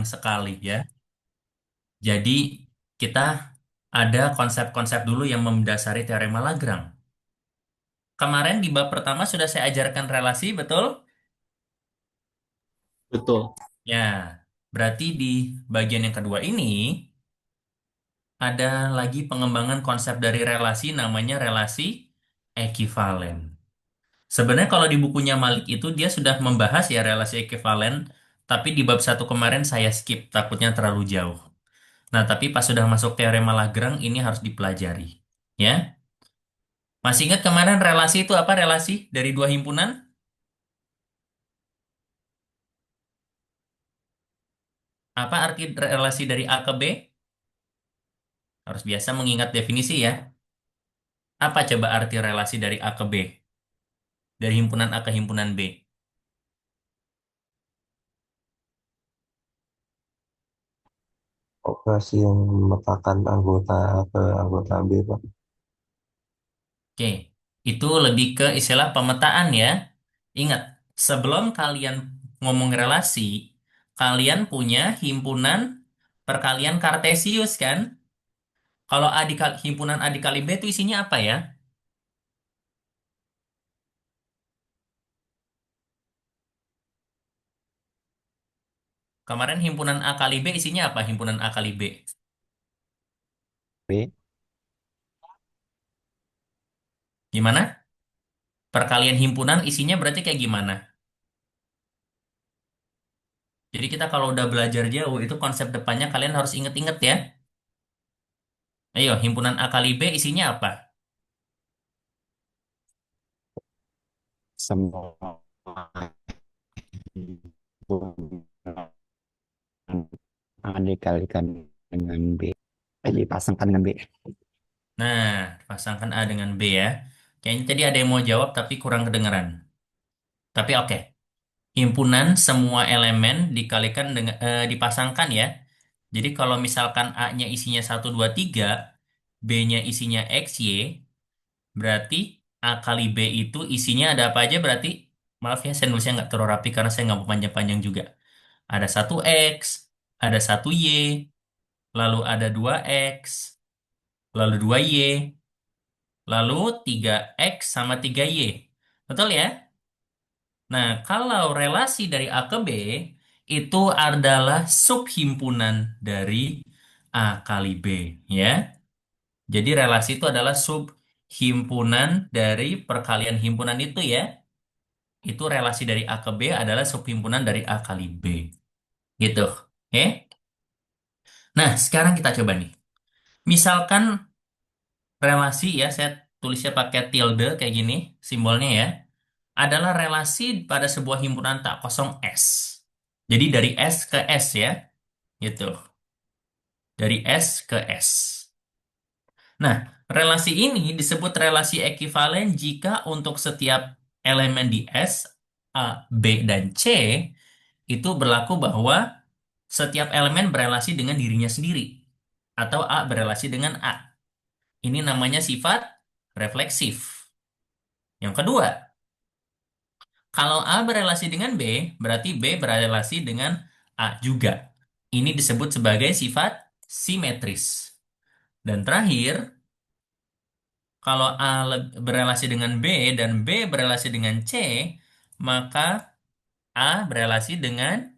sekali ya. Jadi kita ada konsep-konsep dulu yang mendasari teorema Lagrange. Kemarin di bab pertama sudah saya ajarkan relasi, betul? Betul. Ya, berarti di bagian yang kedua ini ada lagi pengembangan konsep dari relasi namanya relasi ekivalen. Sebenarnya kalau di bukunya Malik itu dia sudah membahas ya relasi ekivalen, tapi di bab satu kemarin saya skip, takutnya terlalu jauh. Nah, tapi pas sudah masuk teorema Lagrange ini harus dipelajari. Ya, masih ingat kemarin relasi itu apa relasi dari dua himpunan? Apa arti relasi dari A ke B? Harus biasa mengingat definisi ya. Apa coba arti relasi dari A ke B? Dari himpunan A ke himpunan B. Operasi yang memetakan anggota A ke anggota B, Pak. Oke, itu lebih ke istilah pemetaan ya. Ingat, sebelum kalian ngomong relasi, kalian punya himpunan perkalian Kartesius kan? Kalau himpunan A dikali B itu isinya apa ya? Kemarin himpunan A kali B isinya apa? Himpunan A kali B. B. Gimana? Perkalian himpunan isinya berarti kayak gimana? Jadi kita kalau udah belajar jauh itu konsep depannya kalian harus inget-inget ya. Ayo, himpunan A kali B isinya apa? Semua himpunan A dikalikan dengan B. Dipasangkan dengan B. Nah, pasangkan A dengan B ya. Kayaknya tadi ada yang mau jawab tapi kurang kedengeran. Tapi oke. Himpunan semua elemen dikalikan dengan dipasangkan ya. Jadi kalau misalkan A-nya isinya 1, 2, 3, B-nya isinya X, Y, berarti A kali B itu isinya ada apa aja berarti? Maaf ya, saya nulisnya nggak terlalu rapi karena saya nggak mau panjang-panjang juga. Ada 1 X, ada 1 Y, lalu ada 2 X, lalu 2 Y, lalu 3 X sama 3 Y. Betul ya? Nah, kalau relasi dari A ke B itu adalah subhimpunan dari A kali B, ya. Jadi relasi itu adalah subhimpunan dari perkalian himpunan itu ya. Itu relasi dari A ke B adalah subhimpunan dari A kali B. Gitu. Oke? Nah, sekarang kita coba nih. Misalkan relasi ya, saya tulisnya pakai tilde kayak gini, simbolnya ya, adalah relasi pada sebuah himpunan tak kosong S. Jadi dari S ke S ya, gitu. Dari S ke S. Nah, relasi ini disebut relasi ekivalen jika untuk setiap elemen di S, A, B, dan C, itu berlaku bahwa setiap elemen berelasi dengan dirinya sendiri. Atau A berelasi dengan A. Ini namanya sifat refleksif. Yang kedua, kalau A berelasi dengan B, berarti B berelasi dengan A juga. Ini disebut sebagai sifat simetris. Dan terakhir, kalau berelasi dengan B dan B berelasi dengan C, maka A berelasi dengan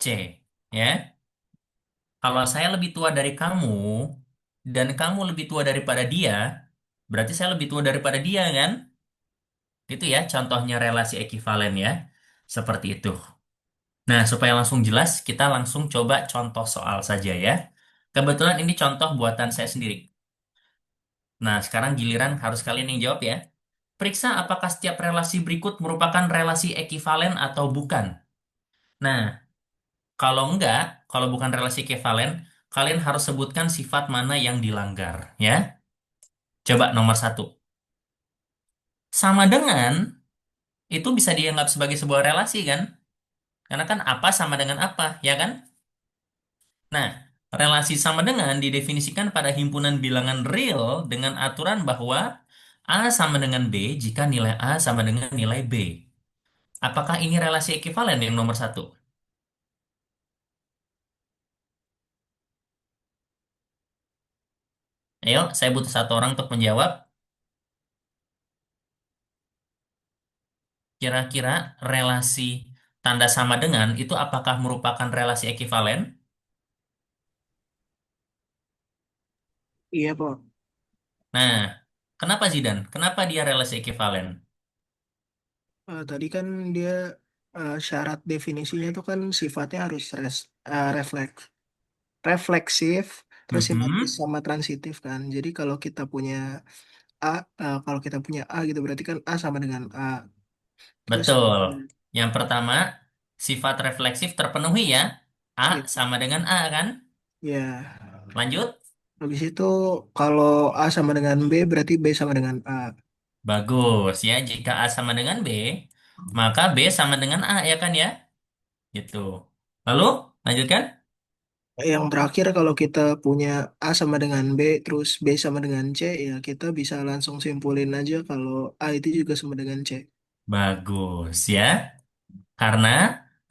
C. Ya, kalau saya lebih tua dari kamu dan kamu lebih tua daripada dia, berarti saya lebih tua daripada dia kan? Itu ya contohnya relasi ekivalen ya. Seperti itu. Nah, supaya langsung jelas, kita langsung coba contoh soal saja ya. Kebetulan ini contoh buatan saya sendiri. Nah, sekarang giliran harus kalian yang jawab ya. Periksa apakah setiap relasi berikut merupakan relasi ekivalen atau bukan. Nah, kalau enggak, kalau bukan relasi ekivalen, kalian harus sebutkan sifat mana yang dilanggar ya. Coba nomor satu. Sama dengan itu bisa dianggap sebagai sebuah relasi kan? Karena kan apa sama dengan apa, ya kan? Nah, relasi sama dengan didefinisikan pada himpunan bilangan real dengan aturan bahwa A sama dengan B jika nilai A sama dengan nilai B. Apakah ini relasi ekivalen yang nomor satu? Ayo, saya butuh satu orang untuk menjawab. Kira-kira relasi tanda sama dengan itu apakah merupakan relasi ekivalen? Iya, Pak. Nah, kenapa Zidan? Kenapa dia relasi ekivalen? Tadi kan dia syarat definisinya tuh kan sifatnya harus refleksif, terus simetris Mhm, sama transitif kan. Jadi A, kalau kita punya A gitu berarti kan A sama dengan A. Terus betul. Yang pertama, sifat refleksif terpenuhi ya. A ya, sama dengan A kan? ya. Lanjut. Habis itu kalau A sama dengan B berarti B sama dengan A. Bagus ya. Jika A sama dengan B, maka B sama dengan A ya kan ya? Gitu. Lalu, lanjutkan. Yang terakhir kalau kita punya A sama dengan B, terus B sama dengan C, ya kita bisa langsung simpulin aja kalau A itu juga sama dengan C. Bagus ya. Karena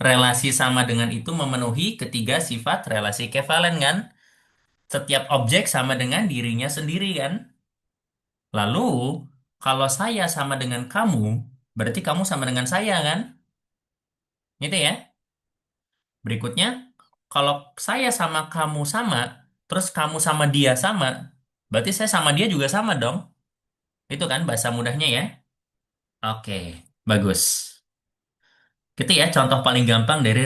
relasi sama dengan itu memenuhi ketiga sifat relasi kevalen kan? Setiap objek sama dengan dirinya sendiri kan? Lalu, kalau saya sama dengan kamu, berarti kamu sama dengan saya kan? Gitu ya. Berikutnya, kalau saya sama kamu sama, terus kamu sama dia sama, berarti saya sama dia juga sama dong. Itu kan bahasa mudahnya ya. Oke, bagus. Gitu ya, contoh paling gampang dari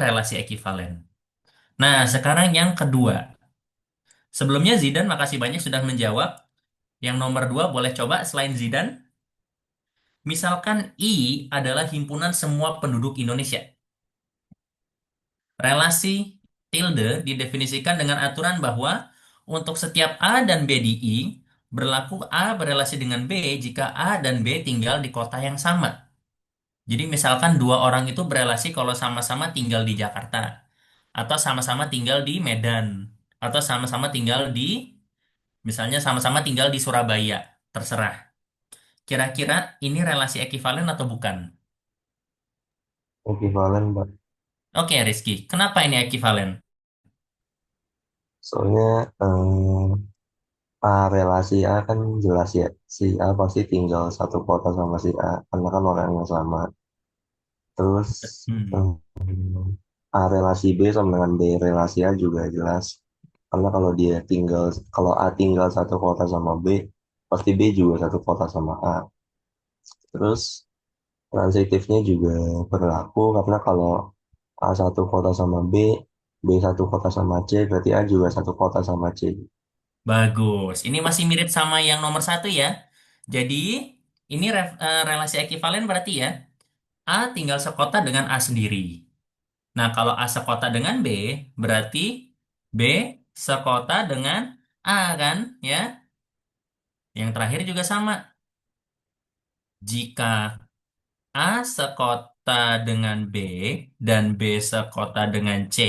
relasi ekivalen. Nah, sekarang yang kedua. Sebelumnya Zidan, makasih banyak sudah menjawab. Yang nomor dua boleh coba selain Zidan. Misalkan I adalah himpunan semua penduduk Indonesia. Relasi tilde didefinisikan dengan aturan bahwa untuk setiap A dan B di I, berlaku A berelasi dengan B jika A dan B tinggal di kota yang sama. Jadi misalkan dua orang itu berelasi kalau sama-sama tinggal di Jakarta, atau sama-sama tinggal di Medan, atau sama-sama tinggal di, misalnya sama-sama tinggal di Surabaya, terserah. Kira-kira ini relasi ekivalen atau bukan? Ekivalen, Pak. Oke, Rizky. Kenapa ini ekivalen? Soalnya relasi A kan jelas ya. Si A pasti tinggal satu kota sama si A karena kan orang yang sama. Terus Hmm. em, A relasi B sama dengan B relasi A juga jelas. Karena kalau A tinggal satu kota sama B, pasti B juga satu kota sama A. Terus transitifnya juga berlaku karena kalau A satu kota sama B satu kota sama C, berarti A juga satu kota sama C. Bagus. Ini masih mirip sama yang nomor satu ya. Jadi, ini relasi ekivalen berarti ya. A tinggal sekota dengan A sendiri. Nah, kalau A sekota dengan B, berarti B sekota dengan A kan? Ya. Yang terakhir juga sama. Jika A sekota dengan B dan B sekota dengan C,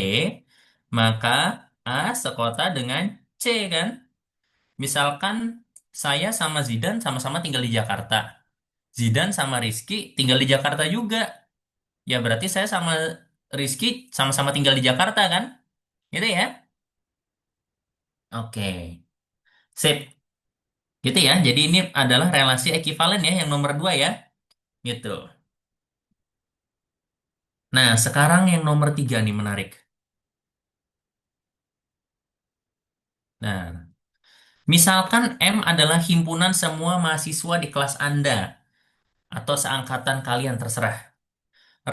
maka A sekota dengan C kan? Misalkan saya sama Zidan sama-sama tinggal di Jakarta. Zidan sama Rizky tinggal di Jakarta juga. Ya berarti saya sama Rizky sama-sama tinggal di Jakarta kan? Gitu ya? Oke. Sip. Gitu ya. Jadi ini adalah relasi ekivalen ya yang nomor dua ya. Gitu. Nah sekarang yang nomor tiga nih menarik. Nah, misalkan M adalah himpunan semua mahasiswa di kelas Anda atau seangkatan kalian terserah.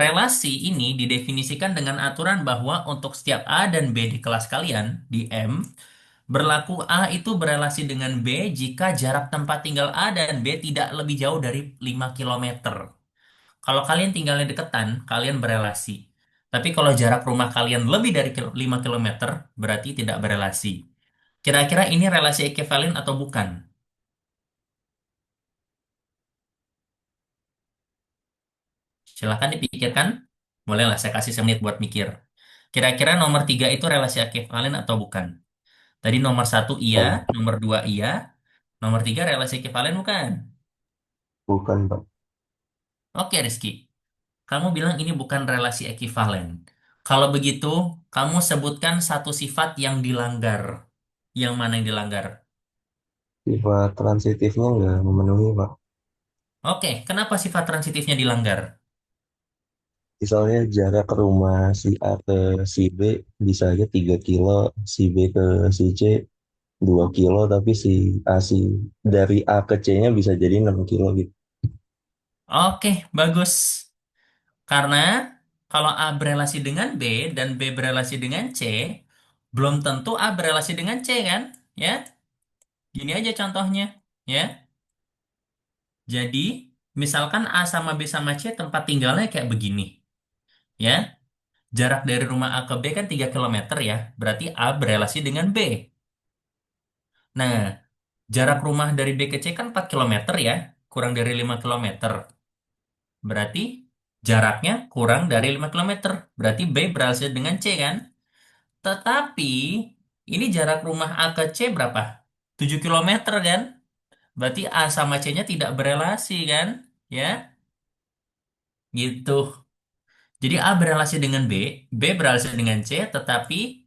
Relasi ini didefinisikan dengan aturan bahwa untuk setiap A dan B di kelas kalian, di M, berlaku A itu berelasi dengan B jika jarak tempat tinggal A dan B tidak lebih jauh dari 5 kilometer. Kalau kalian tinggalnya deketan, kalian berelasi. Tapi kalau jarak rumah kalian lebih dari 5 kilometer, berarti tidak berelasi. Kira-kira ini relasi ekivalen atau bukan? Silahkan dipikirkan. Bolehlah saya kasih semenit buat mikir. Kira-kira nomor tiga itu relasi ekivalen atau bukan? Tadi nomor satu iya, Bukan, nomor dua iya, nomor tiga relasi ekivalen bukan? bukan, Pak. Oke Rizky, kamu bilang ini bukan relasi ekivalen. Kalau begitu, kamu sebutkan satu sifat yang dilanggar. Yang mana yang dilanggar? Sifat transitifnya nggak memenuhi, Pak. Oke, kenapa sifat transitifnya dilanggar? Misalnya jarak ke rumah si A ke si B bisa aja 3 kilo, si B ke si C 2 kilo, tapi si dari A ke C-nya bisa jadi 6 kilo gitu. Oke, bagus. Karena kalau A berelasi dengan B dan B berelasi dengan C, belum tentu A berelasi dengan C kan? Ya, gini aja contohnya. Ya, jadi misalkan A sama B sama C tempat tinggalnya kayak begini. Ya, jarak dari rumah A ke B kan 3 kilometer ya. Berarti A berelasi dengan B. Nah, jarak rumah dari B ke C kan 4 kilometer ya. Kurang dari 5 kilometer. Berarti jaraknya kurang dari 5 kilometer. Berarti B berelasi dengan C kan? Tetapi ini jarak rumah A ke C berapa? 7 kilometer kan? Berarti A sama C-nya tidak berelasi kan? Ya, gitu. Jadi A berelasi dengan B, B berelasi dengan C, tetapi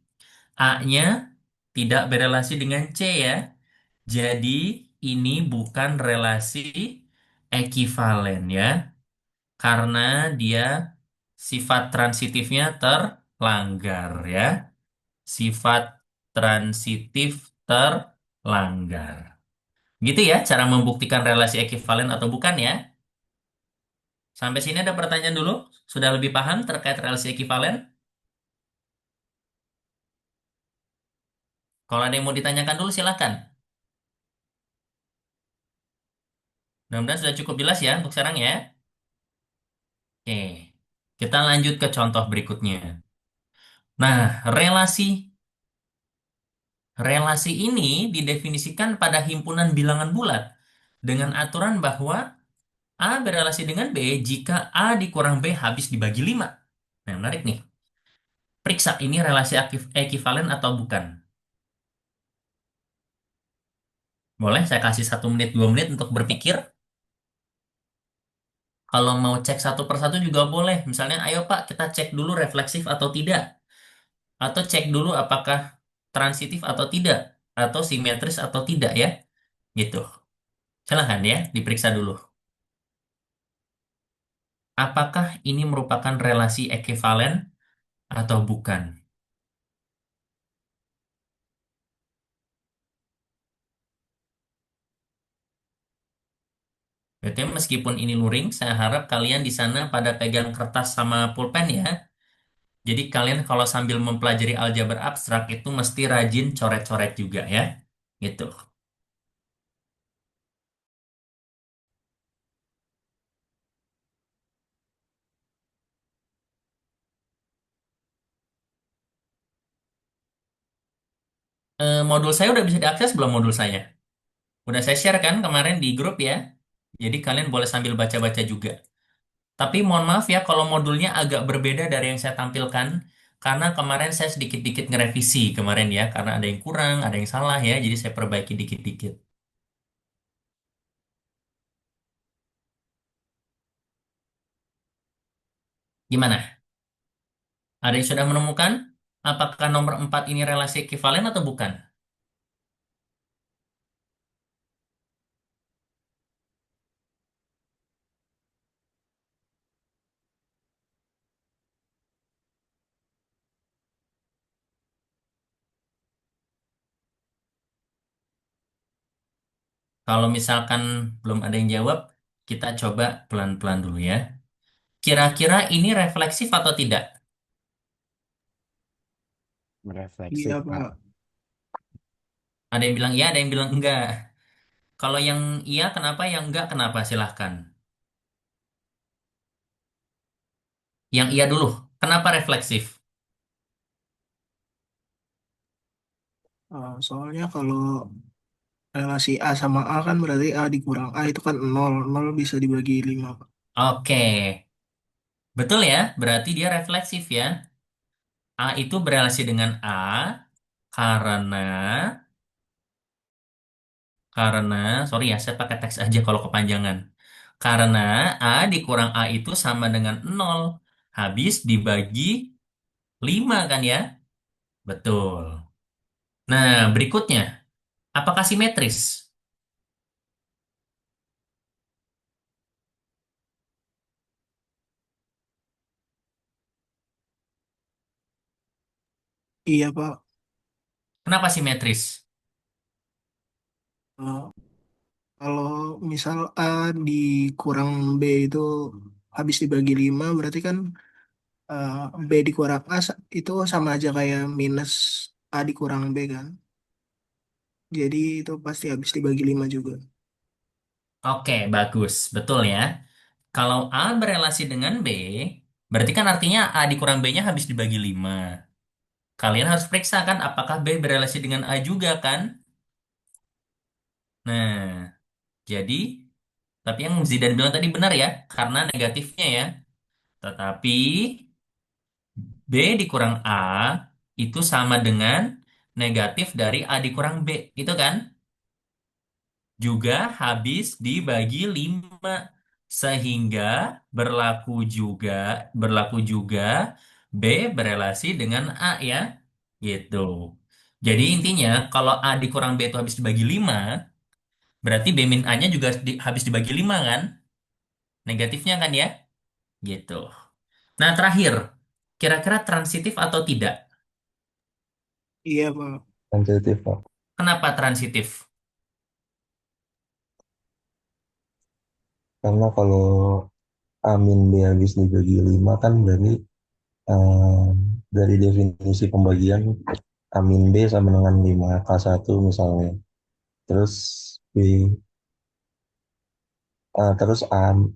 A-nya tidak berelasi dengan C ya. Jadi ini bukan relasi ekivalen ya, karena dia sifat transitifnya terlanggar ya. Sifat transitif terlanggar. Gitu ya cara membuktikan relasi ekivalen atau bukan ya. Sampai sini ada pertanyaan dulu? Sudah lebih paham terkait relasi ekivalen? Kalau ada yang mau ditanyakan dulu silakan. Mudah-mudahan sudah cukup jelas ya untuk sekarang ya. Oke, kita lanjut ke contoh berikutnya. Nah, relasi ini didefinisikan pada himpunan bilangan bulat dengan aturan bahwa A berelasi dengan B jika A dikurang B habis dibagi 5. Nah, menarik nih. Periksa ini relasi ekivalen atau bukan. Boleh saya kasih 1 menit, 2 menit untuk berpikir. Kalau mau cek satu persatu juga boleh. Misalnya, ayo Pak, kita cek dulu refleksif atau tidak. Atau cek dulu apakah transitif atau tidak. Atau simetris atau tidak ya. Gitu. Silahkan ya, diperiksa dulu. Apakah ini merupakan relasi ekivalen atau bukan? Berarti meskipun ini luring, saya harap kalian di sana pada pegang kertas sama pulpen ya. Jadi kalian kalau sambil mempelajari aljabar abstrak itu mesti rajin coret-coret juga ya. Gitu. Modul saya udah bisa diakses belum modul saya? Udah saya share kan kemarin di grup ya. Jadi kalian boleh sambil baca-baca juga. Tapi mohon maaf ya kalau modulnya agak berbeda dari yang saya tampilkan. Karena kemarin saya sedikit-dikit ngerevisi kemarin ya. Karena ada yang kurang, ada yang salah ya. Jadi saya perbaiki dikit-dikit. Gimana? Ada yang sudah menemukan? Apakah nomor 4 ini relasi ekivalen atau bukan? Kalau misalkan belum ada yang jawab, kita coba pelan-pelan dulu ya. Kira-kira ini refleksif atau tidak? Iya, Refleksif, Pak. Pak. Ada yang bilang iya, ada yang bilang enggak. Kalau yang iya, kenapa? Yang enggak, kenapa? Silahkan. Yang iya dulu. Kenapa refleksif? Soalnya kalau relasi A sama A kan berarti A dikurang A itu kan nol. Nol bisa dibagi 5, Pak. Oke, betul ya. Berarti dia refleksif ya. A itu berelasi dengan A karena karena sorry ya, saya pakai teks aja kalau kepanjangan. Karena A dikurang A itu sama dengan nol. Habis dibagi 5 kan ya? Betul. Nah, berikutnya, apakah simetris? Iya, Pak. Kenapa simetris? Eh, Kalau misal A dikurang B itu habis dibagi 5, berarti kan eh, B dikurang A itu sama aja kayak minus A dikurang B kan. Jadi itu pasti habis dibagi 5 juga. Oke, bagus. Betul ya. Kalau A berelasi dengan B, berarti kan artinya A dikurang B-nya habis dibagi 5. Kalian harus periksa kan apakah B berelasi dengan A juga kan? Nah, jadi, tapi yang Zidan bilang tadi benar ya, karena negatifnya ya. Tetapi B dikurang A itu sama dengan negatif dari A dikurang B, itu kan? Juga habis dibagi 5 sehingga berlaku juga berlaku juga B berelasi dengan A ya gitu. Jadi intinya kalau A dikurang B itu habis dibagi 5 berarti B min A-nya juga habis dibagi 5 kan, negatifnya kan ya gitu. Nah terakhir, kira-kira transitif atau tidak? Iya, Pak. Sensitif, Pak. Kenapa transitif? Karena kalau Amin B habis dibagi 5 kan berarti eh, dari definisi pembagian Amin B sama dengan 5K1 misalnya. Terus B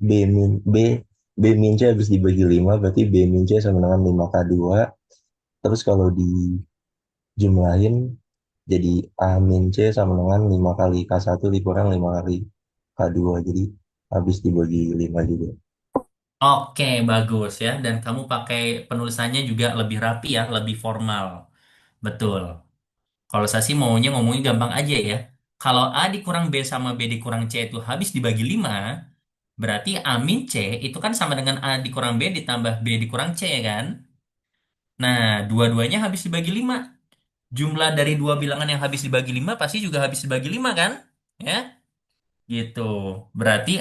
B min B min C habis dibagi 5 berarti B min C sama dengan 5K2. Terus kalau dijumlahin jadi A min C sama dengan 5 kali K1 dikurang 5 kali K2. Jadi habis dibagi 5 juga. Oke, bagus ya. Dan kamu pakai penulisannya juga lebih rapi ya, lebih formal. Betul. Kalau saya sih maunya ngomongin gampang aja ya. Kalau A dikurang B sama B dikurang C itu habis dibagi 5, berarti A min C itu kan sama dengan A dikurang B ditambah B dikurang C ya kan? Nah, dua-duanya habis dibagi 5. Jumlah dari dua bilangan yang habis dibagi 5 pasti juga habis dibagi 5 kan? Ya, gitu. Berarti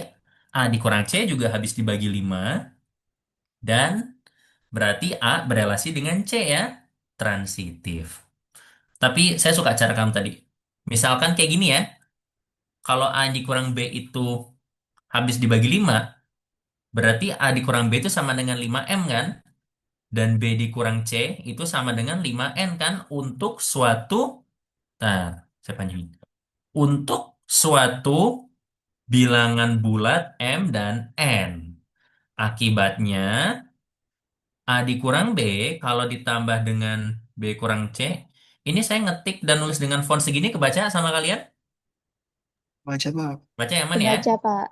A dikurang C juga habis dibagi 5 dan berarti A berelasi dengan C ya, transitif. Tapi saya suka cara kamu tadi. Misalkan kayak gini ya, kalau A dikurang B itu habis dibagi 5, berarti A dikurang B itu sama dengan 5M kan? Dan B dikurang C itu sama dengan 5N kan? Untuk suatu, nah, saya panjangin. Untuk suatu bilangan bulat M dan N. Akibatnya, A dikurang B kalau ditambah dengan B kurang C. Ini saya ngetik dan nulis dengan font segini kebaca sama kalian? Baca, Pak. Baca yang mana ya? Kebaca, Pak.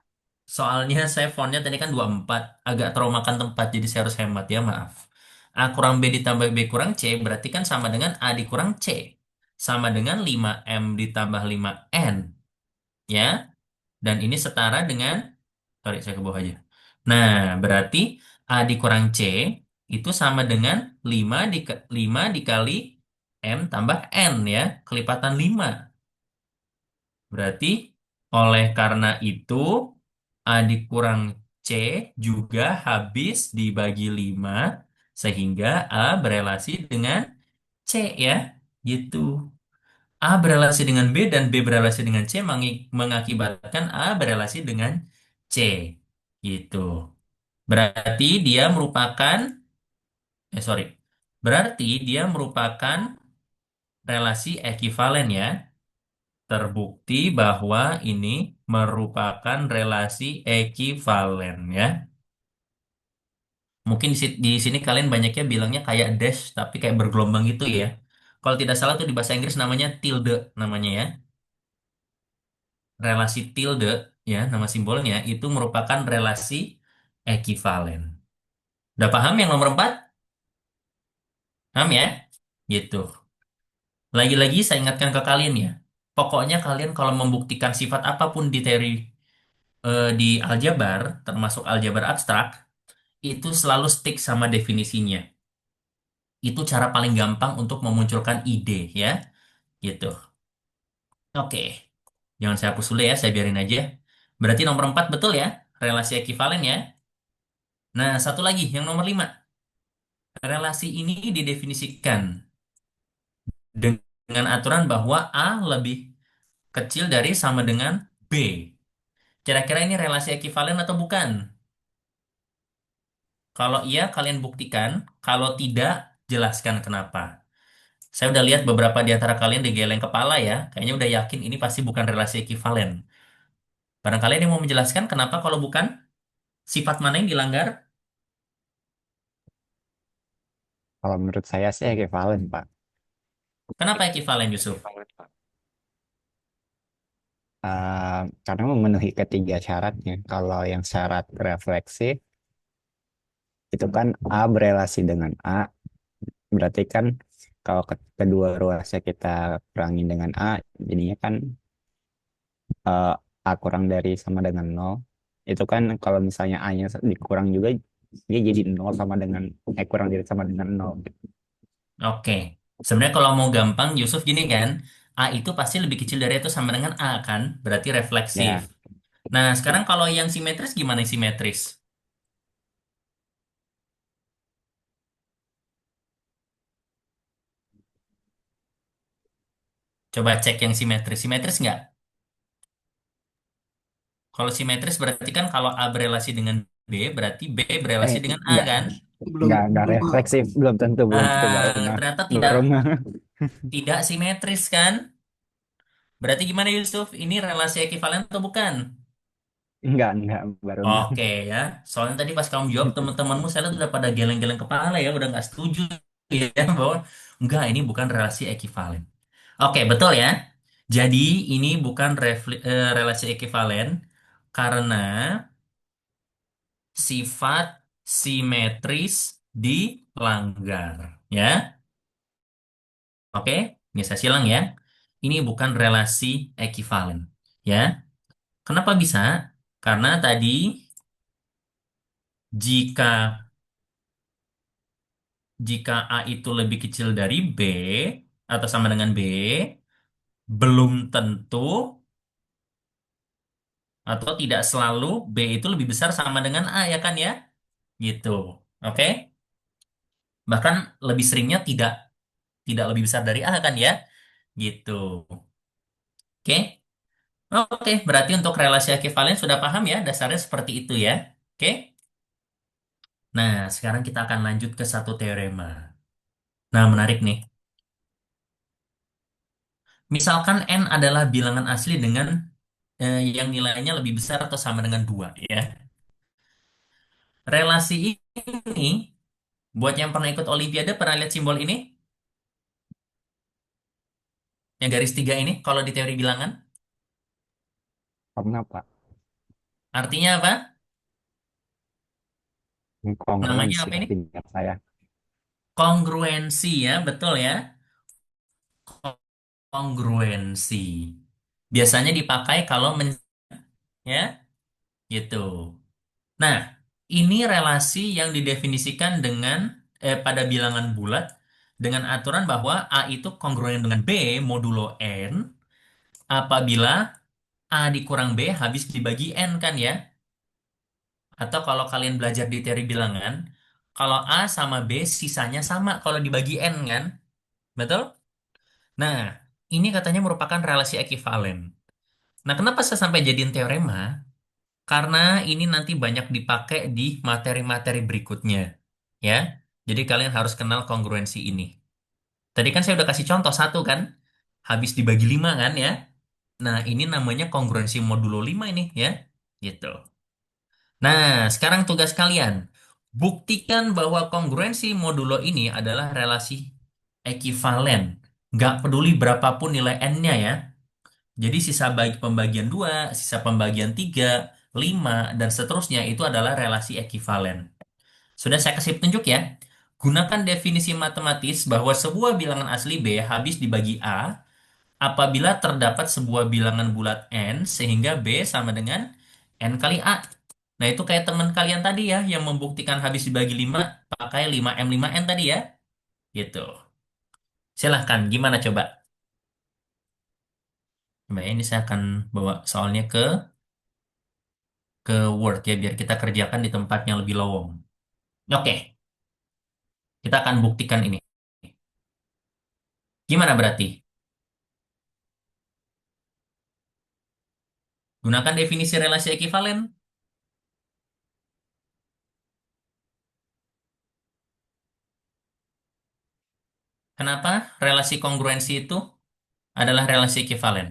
Soalnya saya fontnya tadi kan 24, agak terlalu makan tempat, jadi saya harus hemat ya, maaf. A kurang B ditambah B kurang C berarti kan sama dengan A dikurang C. Sama dengan 5M ditambah 5N, ya. Dan ini setara dengan, sorry saya ke bawah aja. Nah, berarti A dikurang C itu sama dengan 5 dikali M tambah N ya, kelipatan 5. Berarti oleh karena itu A dikurang C juga habis dibagi 5 sehingga A berelasi dengan C ya. Gitu. A berelasi dengan B dan B berelasi dengan C mengakibatkan A berelasi dengan C. Gitu. Berarti dia merupakan, sorry. Berarti dia merupakan relasi ekivalen ya. Terbukti bahwa ini merupakan relasi ekivalen ya. Mungkin di sini kalian banyaknya bilangnya kayak dash tapi kayak bergelombang gitu ya. Kalau tidak salah tuh di bahasa Inggris namanya tilde namanya ya. Relasi tilde ya, nama simbolnya itu merupakan relasi ekivalen. Udah paham yang nomor 4? Paham ya? Gitu. Lagi-lagi saya ingatkan ke kalian ya. Pokoknya kalian kalau membuktikan sifat apapun di teori di aljabar, termasuk aljabar abstrak, itu selalu stick sama definisinya. Itu cara paling gampang untuk memunculkan ide ya, gitu. Oke, jangan saya hapus dulu ya, saya biarin aja. Berarti nomor 4 betul ya, relasi ekivalen ya. Nah, satu lagi, yang nomor 5. Relasi ini didefinisikan. dengan aturan bahwa A lebih kecil dari sama dengan B. Kira-kira ini relasi ekivalen atau bukan? Kalau iya, kalian buktikan. Kalau tidak, jelaskan kenapa. Saya udah lihat beberapa di antara kalian digeleng kepala ya. Kayaknya udah yakin ini pasti bukan relasi ekivalen. Barangkali ada yang mau menjelaskan kenapa kalau bukan? Sifat mana yang dilanggar? Kalau menurut saya sih ekivalen, Pak. Kenapa ekivalen, Yusuf? Karena memenuhi ketiga syaratnya. Kalau yang syarat refleksi, itu kan A berelasi dengan A, berarti kan kalau kedua ruasnya kita kurangin dengan A, jadinya kan eh, A kurang dari sama dengan nol. Itu kan kalau misalnya A-nya dikurang juga, dia jadi nol sama dengan, kurang dari sama dengan nol. Oke. Sebenarnya kalau mau gampang, Yusuf gini kan. A itu pasti lebih kecil dari atau sama dengan A kan? Berarti refleksif. Ya, Nah, sekarang kalau yang simetris gimana simetris? Coba cek yang simetris. Simetris nggak? Kalau simetris berarti kan kalau A berelasi dengan B, berarti B berelasi dengan A enggak, kan? Belum enggak belum paham. refleksif, belum tentu Ternyata tidak baru nggak. tidak simetris kan? Berarti gimana Yusuf? Ini relasi ekivalen atau bukan? Enggak, baru nggak. Oke ya. Soalnya tadi pas kamu jawab teman-temanmu saya lihat udah pada geleng-geleng kepala ya, udah nggak setuju ya bahwa enggak ini bukan relasi ekivalen. Oke, betul ya. Jadi ini bukan relasi ekivalen karena sifat simetris dilanggar. Ya, oke. Ini saya silang ya. Ini bukan relasi ekivalen. Ya, kenapa bisa? Karena tadi jika jika A itu lebih kecil dari B atau sama dengan B, belum tentu atau tidak selalu B itu lebih besar sama dengan A ya kan ya? Gitu. Oke? Bahkan lebih seringnya tidak tidak lebih besar dari A kan ya? Gitu. Oke? Oke, berarti untuk relasi ekivalen sudah paham ya, dasarnya seperti itu ya. Oke? Nah, sekarang kita akan lanjut ke satu teorema. Nah, menarik nih. Misalkan N adalah bilangan asli dengan yang nilainya lebih besar atau sama dengan 2 ya. Relasi ini, buat yang pernah ikut Olimpiade, pernah lihat simbol ini? Yang garis 3 ini, kalau di teori bilangan, Karena Pak, artinya apa? Namanya kongruensi apa ini? artinya saya. Kongruensi ya, betul ya. Kongruensi. Biasanya dipakai kalau ya, gitu. Nah, ini relasi yang didefinisikan dengan pada bilangan bulat dengan aturan bahwa A itu kongruen dengan B modulo N apabila A dikurang B habis dibagi N kan ya. Atau kalau kalian belajar di teori bilangan, kalau A sama B sisanya sama kalau dibagi N kan. Betul? Nah, ini katanya merupakan relasi ekivalen. Nah, kenapa saya sampai jadiin teorema? Karena ini nanti banyak dipakai di materi-materi berikutnya. Ya, jadi kalian harus kenal kongruensi ini. Tadi kan saya udah kasih contoh satu kan, habis dibagi 5 kan ya. Nah, ini namanya kongruensi modulo 5 ini ya, gitu. Nah, sekarang tugas kalian, buktikan bahwa kongruensi modulo ini adalah relasi ekivalen. Nggak peduli berapapun nilai n-nya ya. Jadi sisa bagi pembagian 2, sisa pembagian 3, 5, dan seterusnya itu adalah relasi ekivalen. Sudah saya kasih petunjuk ya. Gunakan definisi matematis bahwa sebuah bilangan asli B habis dibagi A apabila terdapat sebuah bilangan bulat N sehingga B sama dengan N kali A. Nah, itu kayak teman kalian tadi ya yang membuktikan habis dibagi 5 pakai 5M5N tadi ya. Gitu. Silahkan, gimana coba? Coba ya, ini saya akan bawa soalnya ke Word ya biar kita kerjakan di tempat yang lebih lowong. Oke, kita akan buktikan ini. Gimana berarti? Gunakan definisi relasi ekivalen. Kenapa relasi kongruensi itu adalah relasi ekivalen?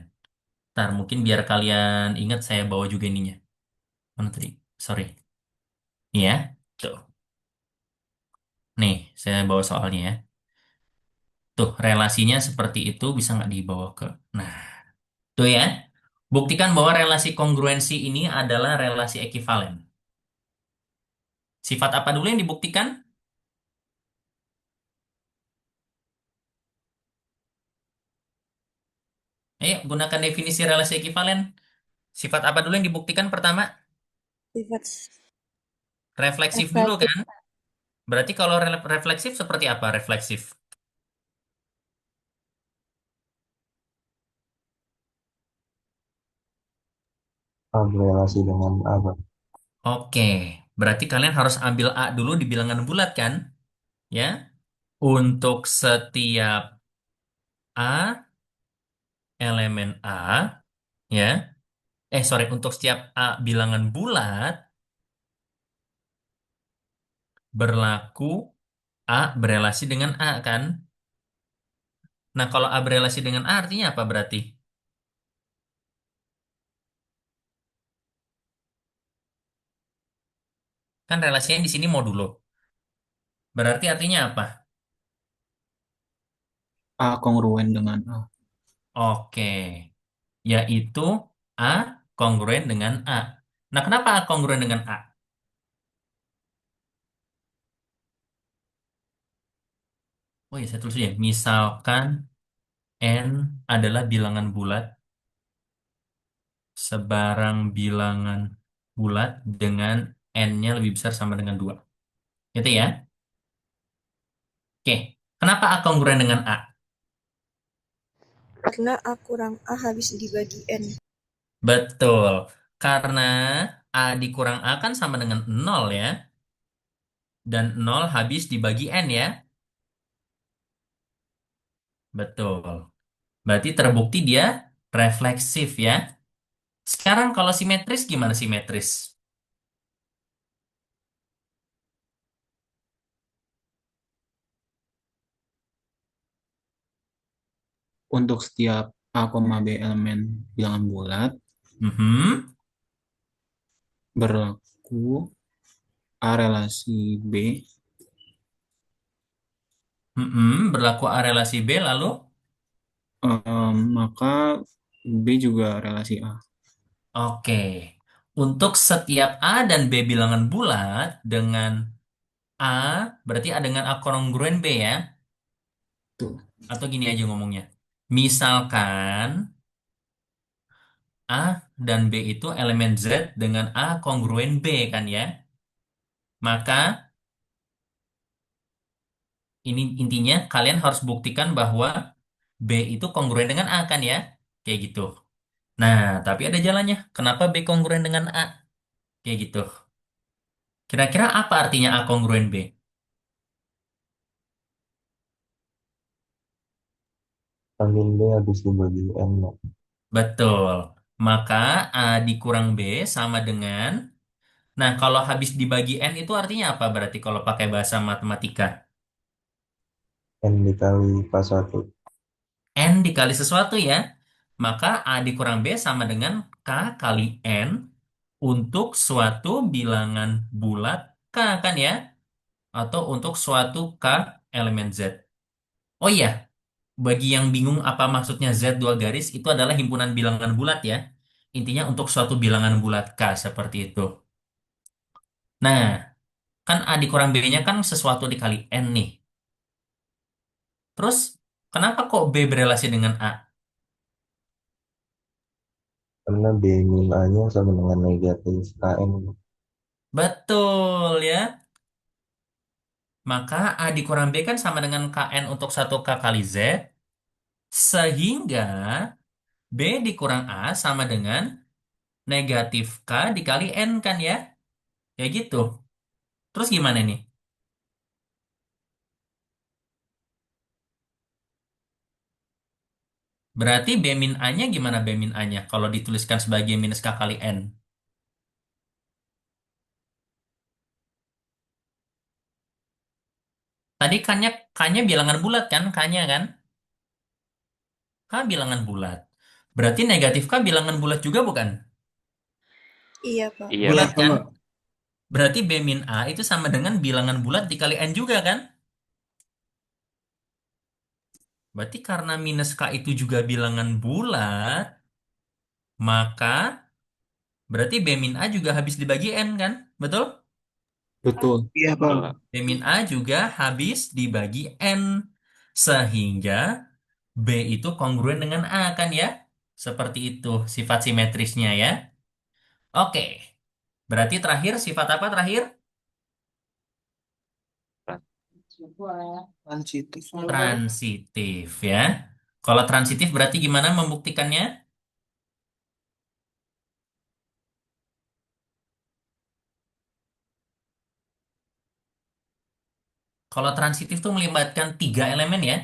Ntar mungkin biar kalian ingat saya bawa juga ininya. Mana tadi? Sorry. Iya, tuh. Nih, saya bawa soalnya ya. Tuh, relasinya seperti itu bisa nggak dibawa ke... Nah, tuh ya. Buktikan bahwa relasi kongruensi ini adalah relasi ekivalen. Sifat apa dulu yang dibuktikan? Ayo, gunakan definisi relasi ekivalen. Sifat apa dulu yang dibuktikan pertama? Sifat Refleksif dulu reflektif. kan? Berarti kalau refleksif seperti apa refleksif? A berelasi dengan apa? Oke, berarti kalian harus ambil A dulu di bilangan bulat kan? Ya, untuk setiap A elemen A, ya. Sorry, untuk setiap A bilangan bulat berlaku A berelasi dengan A kan? Nah, kalau A berelasi dengan A artinya apa berarti? Kan relasinya di sini modulo. Berarti artinya apa? A kongruen dengan A. Oke, yaitu A kongruen dengan A. Nah, kenapa A kongruen dengan A? Oh ya, saya tulis ya. Misalkan N adalah bilangan bulat, sebarang bilangan bulat dengan N-nya lebih besar sama dengan 2. Gitu ya. Oke, kenapa A kongruen dengan A? Karena A kurang A habis dibagi N. Betul, karena A dikurang A kan sama dengan 0 ya. Dan 0 habis dibagi N ya. Betul. Berarti terbukti dia refleksif ya. Sekarang kalau simetris gimana simetris? Untuk setiap A, B elemen bilangan bulat Mhm. berlaku A relasi B, Berlaku A relasi B lalu? maka B juga relasi A. Oke. Untuk setiap A dan B bilangan bulat dengan A berarti A dengan A kongruen B ya. Tuh. Atau gini aja ngomongnya. Misalkan A dan B itu elemen Z dengan A kongruen B kan ya. Maka ini intinya kalian harus buktikan bahwa B itu kongruen dengan A kan ya. Kayak gitu. Nah, tapi ada jalannya. Kenapa B kongruen dengan A? Kayak gitu. Kira-kira apa artinya A kongruen B? Angin B habis dibagi N. Betul. Maka A dikurang B sama dengan... Nah, kalau habis dibagi N itu artinya apa berarti kalau pakai bahasa matematika? N dikali K1. N dikali sesuatu ya. Maka A dikurang B sama dengan K kali N untuk suatu bilangan bulat K kan ya? Atau untuk suatu K elemen Z. Oh iya, bagi yang bingung apa maksudnya Z dua garis, itu adalah himpunan bilangan bulat ya. Intinya untuk suatu bilangan bulat K seperti itu. Nah, kan A dikurang B-nya kan sesuatu dikali N nih. Terus, kenapa kok B berelasi dengan A? Karena B min A-nya sama dengan negatif KN. Betul ya. Maka A dikurang B kan sama dengan KN untuk satu K kali Z. Sehingga B dikurang A sama dengan negatif K dikali N kan ya. Ya gitu. Terus gimana nih? Berarti B min A-nya gimana B min A-nya kalau dituliskan sebagai minus K kali N? Tadi K-nya bilangan bulat kan? K-nya kan? K bilangan bulat. Berarti negatif K bilangan bulat juga bukan? Iya, Pak. Iya, Iya, Bulat kan? Pak. Berarti B min A itu sama dengan bilangan bulat dikali N juga kan? Berarti karena minus K itu juga bilangan bulat, maka berarti B min A juga habis dibagi N kan? Betul? Betul. Iya, Pak. betul, Kak. B min A juga habis dibagi N. Sehingga B itu kongruen dengan A kan ya? Seperti itu sifat simetrisnya ya. Oke, berarti terakhir sifat apa terakhir? Transitif. Transitif ya. Kalau transitif berarti gimana membuktikannya? Kalau transitif tuh melibatkan tiga elemen ya.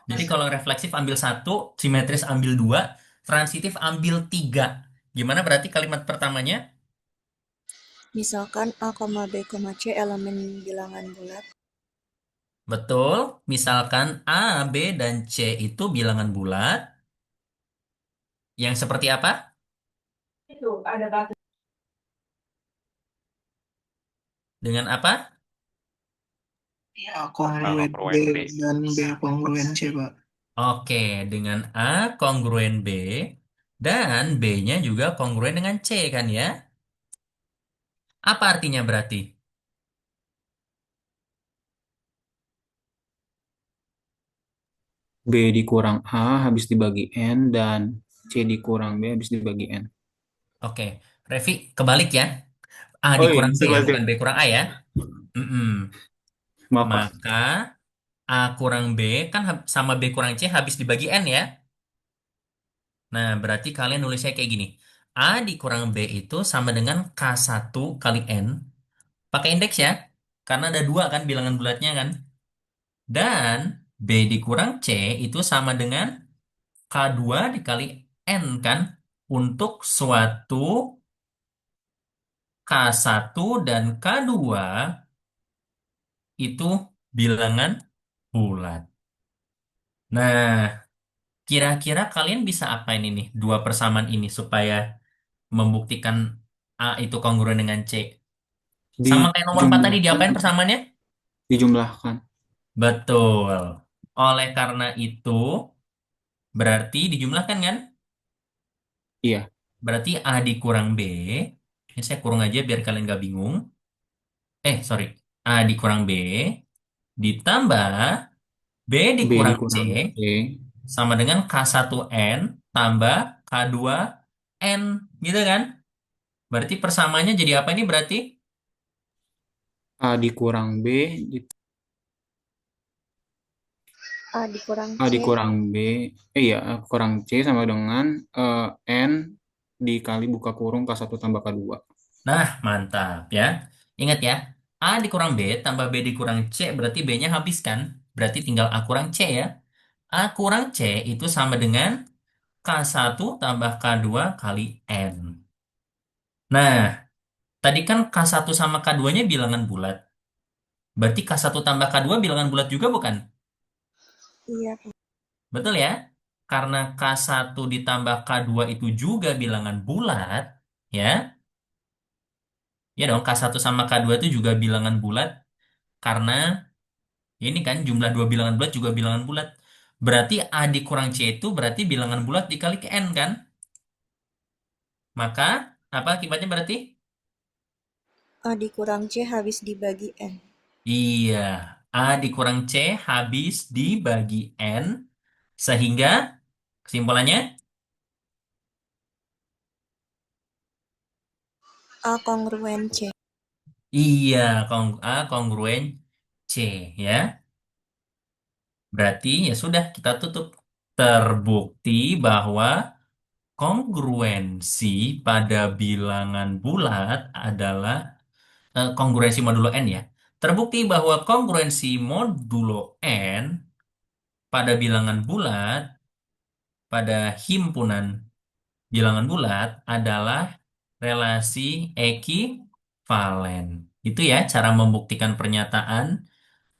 Jadi kalau refleksif ambil satu, simetris ambil dua, transitif ambil tiga. Gimana berarti kalimat pertamanya? Misalkan A, B, C elemen bilangan bulat. Betul. Misalkan A, B, dan C itu bilangan bulat. Yang seperti apa? Dengan apa? A kongruen B Kongruen B. dan B kongruen C, Pak. Oke, dengan A kongruen B dan B-nya juga kongruen dengan C kan ya? Apa artinya berarti? B dikurang A habis dibagi N dan C dikurang B habis dibagi N. Oke, Revi kebalik ya. A Oh iya, dikurang B ya, sebalik. bukan B kurang A ya. Mm-mm. Maaf, Pak. Maka A kurang B kan sama B kurang C habis dibagi N ya. Nah, berarti kalian nulisnya kayak gini. A dikurang B itu sama dengan K1 kali N. Pakai indeks ya. Karena ada dua kan bilangan bulatnya kan. Dan B dikurang C itu sama dengan K2 dikali N kan. Untuk suatu K1 dan K2 itu bilangan bulat. Nah, kira-kira kalian bisa apain ini dua persamaan ini supaya membuktikan A itu kongruen dengan C. Sama kayak nomor 4 tadi Dijumlahkan, diapain persamaannya? dijumlahkan. Betul. Oleh karena itu berarti dijumlahkan kan? Iya, Berarti A dikurang B. Ini saya kurung aja biar kalian gak bingung. Sorry. A dikurang B ditambah B B dikurang C dikurang C sama dengan K1N tambah K2N. Gitu kan? Berarti persamaannya jadi apa ini berarti? A dikurang B, A dikurang A C. dikurang B, iya, A kurang C sama dengan N dikali buka kurung K1 tambah K2. Nah, mantap ya. Ingat ya, A dikurang B tambah B dikurang C berarti B-nya habis kan? Berarti tinggal A kurang C ya. A kurang C itu sama dengan K1 tambah K2 kali N. Nah, tadi kan K1 sama K2-nya bilangan bulat. Berarti K1 tambah K2 bilangan bulat juga bukan? Iya, Pak. Betul ya? Karena K1 ditambah K2 itu juga bilangan bulat, ya. Ya dong, K1 sama K2 itu juga bilangan bulat karena ini kan jumlah dua bilangan bulat juga bilangan bulat. Berarti A dikurang C itu berarti bilangan bulat dikali ke N kan? Maka apa akibatnya berarti? A dikurang C habis dibagi N. Iya, A dikurang C habis dibagi N sehingga kesimpulannya A kongruen C. iya, A kongruen C ya. Berarti ya sudah kita tutup. Terbukti bahwa kongruensi pada bilangan bulat adalah kongruensi modulo N ya. Terbukti bahwa kongruensi modulo N pada bilangan bulat pada himpunan bilangan bulat adalah relasi ekivalen. Itu ya cara membuktikan pernyataan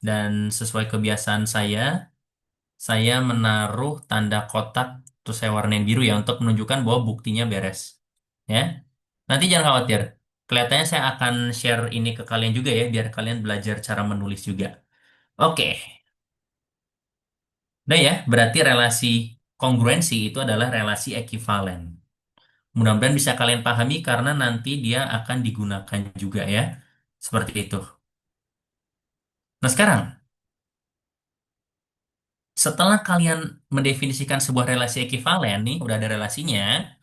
dan sesuai kebiasaan saya menaruh tanda kotak terus saya warnain biru ya untuk menunjukkan bahwa buktinya beres. Ya. Nanti jangan khawatir. Kelihatannya saya akan share ini ke kalian juga ya biar kalian belajar cara menulis juga. Oke. Nah ya, berarti relasi kongruensi itu adalah relasi ekivalen. Mudah-mudahan bisa kalian pahami karena nanti dia akan digunakan juga ya. Seperti itu. Nah sekarang, setelah kalian mendefinisikan sebuah relasi ekivalen nih, udah ada relasinya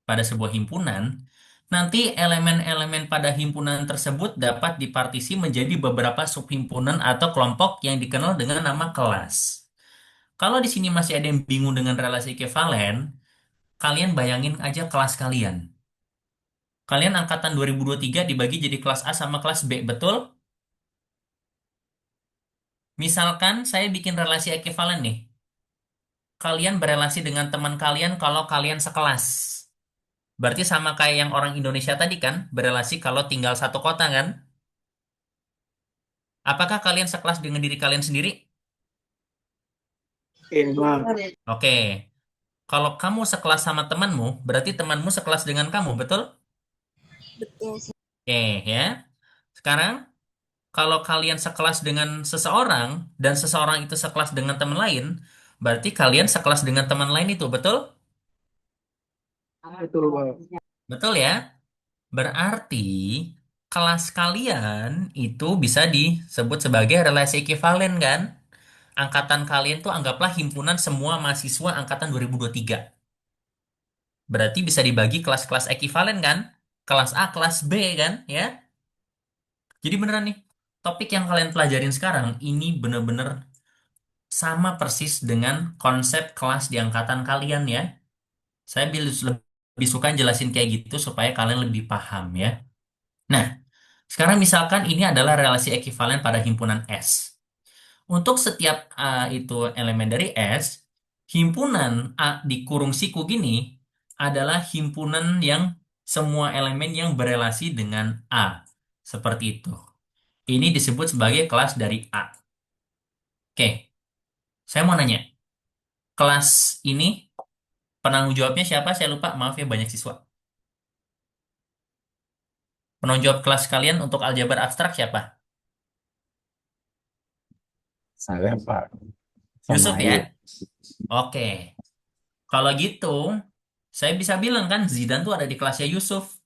pada sebuah himpunan, nanti elemen-elemen pada himpunan tersebut dapat dipartisi menjadi beberapa subhimpunan atau kelompok yang dikenal dengan nama kelas. Kalau di sini masih ada yang bingung dengan relasi ekivalen, kalian bayangin aja kelas kalian. Kalian angkatan 2023 dibagi jadi kelas A sama kelas B, betul? Misalkan saya bikin relasi ekivalen nih. Kalian berelasi dengan teman kalian kalau kalian sekelas. Berarti sama kayak yang orang Indonesia tadi kan, berelasi kalau tinggal satu kota kan? Apakah kalian sekelas dengan diri kalian sendiri? Enggak. Oke. Kalau kamu sekelas sama temanmu, berarti temanmu sekelas dengan kamu, betul? Betul. Oke, ya. Sekarang, kalau kalian sekelas dengan seseorang, dan seseorang itu sekelas dengan teman lain, berarti kalian sekelas dengan teman lain itu, betul? Betul Bang. Betul ya? Berarti kelas kalian itu bisa disebut sebagai relasi ekivalen kan? Angkatan kalian tuh anggaplah himpunan semua mahasiswa angkatan 2023. Berarti bisa dibagi kelas-kelas ekivalen kan? Kelas A, kelas B kan? Ya. Jadi beneran nih, topik yang kalian pelajarin sekarang ini bener-bener sama persis dengan konsep kelas di angkatan kalian ya. Saya lebih suka jelasin kayak gitu supaya kalian lebih paham ya. Nah, sekarang misalkan ini adalah relasi ekivalen pada himpunan S. Untuk setiap A itu elemen dari S, himpunan A di kurung siku gini adalah himpunan yang semua elemen yang berelasi dengan A. Seperti itu. Ini disebut sebagai kelas dari A. Oke, saya mau nanya. Kelas ini penanggung jawabnya siapa? Saya lupa. Maaf ya banyak siswa. Penanggung jawab kelas kalian untuk aljabar abstrak siapa? Saya Pak sama Yusuf ya? Ayu. Oke. Kalau gitu, saya bisa bilang kan Zidan tuh ada di kelasnya Yusuf.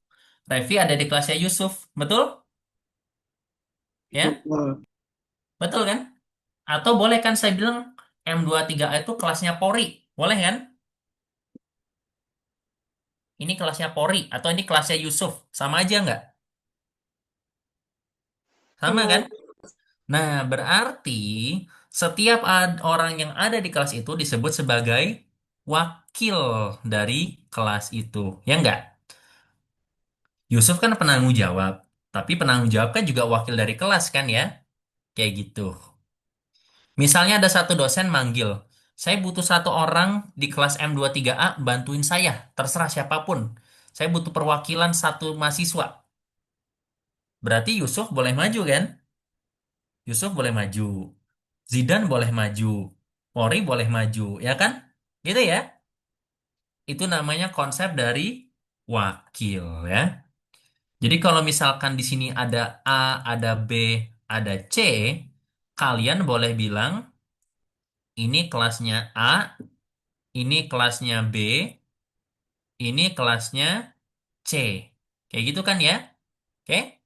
Revi ada di kelasnya Yusuf. Betul? Itu Ya? Betul kan? Atau boleh kan saya bilang M23A itu kelasnya Pori. Boleh kan? Ini kelasnya Pori. Atau ini kelasnya Yusuf. Sama aja nggak? Sama Iya. kan? Nah, berarti setiap orang yang ada di kelas itu disebut sebagai wakil dari kelas itu. Ya nggak? Yusuf kan penanggung jawab. Tapi penanggung jawab kan juga wakil dari kelas kan ya? Kayak gitu. Misalnya ada satu dosen manggil, saya butuh satu orang di kelas M23A bantuin saya, terserah siapapun. Saya butuh perwakilan satu mahasiswa. Berarti Yusuf boleh maju kan? Yusuf boleh maju. Zidan boleh maju. Pori boleh maju, ya kan? Gitu ya. Itu namanya konsep dari wakil ya. Jadi kalau misalkan di sini ada A, ada B, ada C, kalian boleh bilang ini kelasnya A, ini kelasnya B, ini kelasnya C. Kayak gitu kan ya? Oke?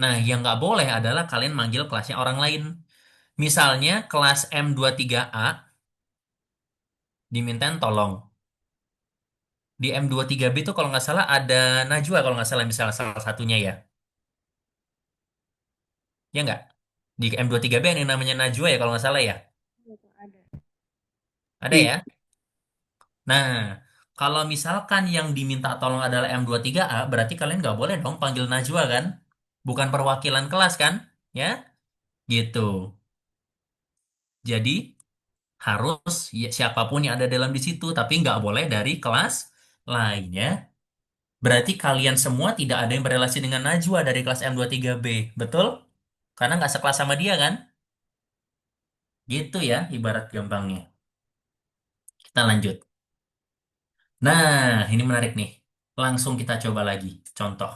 Nah, yang nggak boleh adalah kalian manggil kelasnya orang lain. Misalnya kelas M23A dimintain tolong. Di M23B itu kalau nggak salah ada Najwa kalau nggak salah misalnya salah satunya ya. Ya nggak? Di M23B ada yang namanya Najwa ya kalau nggak salah ya. Ada. Ada ya? Nah, kalau misalkan yang diminta tolong adalah M23A, berarti kalian nggak boleh dong panggil Najwa kan? Bukan perwakilan kelas kan? Ya? Gitu. Jadi, Harus ya, siapapun yang ada dalam di situ, tapi nggak boleh dari kelas lainnya. Berarti kalian semua tidak ada yang berrelasi dengan Najwa dari kelas M23B, betul? Karena nggak sekelas sama dia kan? Gitu ya, ibarat gampangnya. Kita lanjut. Nah, ini menarik nih. Langsung kita coba lagi. Contoh,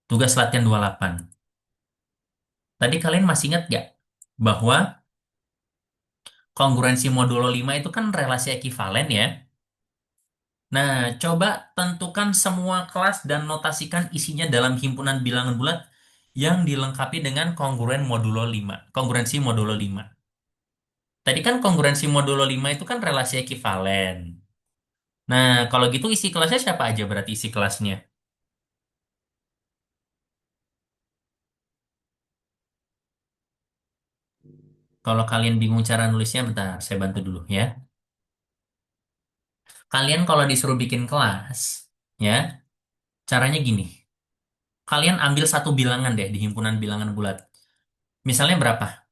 tugas latihan 28. Tadi kalian masih ingat nggak bahwa kongruensi modulo 5 itu kan relasi ekivalen ya? Nah, coba tentukan semua kelas dan notasikan isinya dalam himpunan bilangan bulat yang dilengkapi dengan kongruen modulo 5. Kongruensi modulo 5. Tadi kan kongruensi modulo 5 itu kan relasi ekivalen. Nah, kalau gitu isi kelasnya siapa aja berarti isi kelasnya? Kalau kalian bingung cara nulisnya, bentar, saya bantu dulu ya. Kalian kalau disuruh bikin kelas, ya, caranya gini. Kalian ambil satu bilangan deh di himpunan bilangan bulat. Misalnya berapa?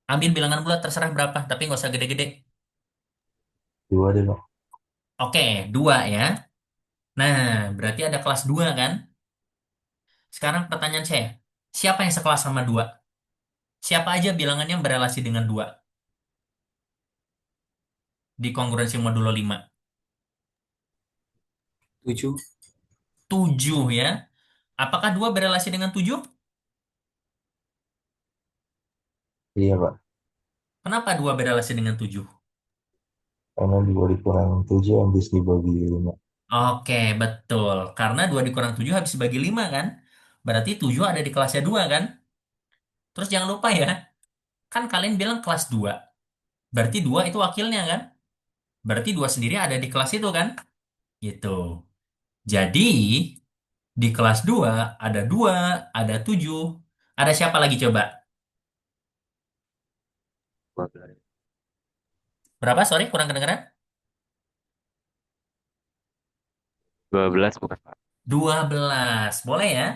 Ambil bilangan bulat terserah berapa, tapi nggak usah gede-gede. 2 deh, Pak. Oke, dua ya. Nah, berarti ada kelas dua kan? Sekarang pertanyaan saya, siapa yang sekelas sama dua? Siapa aja bilangannya yang berelasi dengan dua di kongruensi modulo 5? 7. Tujuh ya. Apakah dua berelasi dengan tujuh? Iya, Pak. Kenapa dua berelasi dengan tujuh? Karena 2 dikurang 7 habis dibagi 5. Oke, betul. Karena 2 dikurang 7 habis bagi 5 kan? Berarti 7 ada di kelasnya 2 kan? Terus jangan lupa ya, kan kalian bilang kelas 2. Berarti 2 itu wakilnya kan? Berarti 2 sendiri ada di kelas itu kan? Gitu. Jadi, di kelas 2 ada 2, ada 7. Ada siapa lagi coba? Berapa? Sorry, kurang kedengeran? 12 bukan Pak. 12. Boleh ya?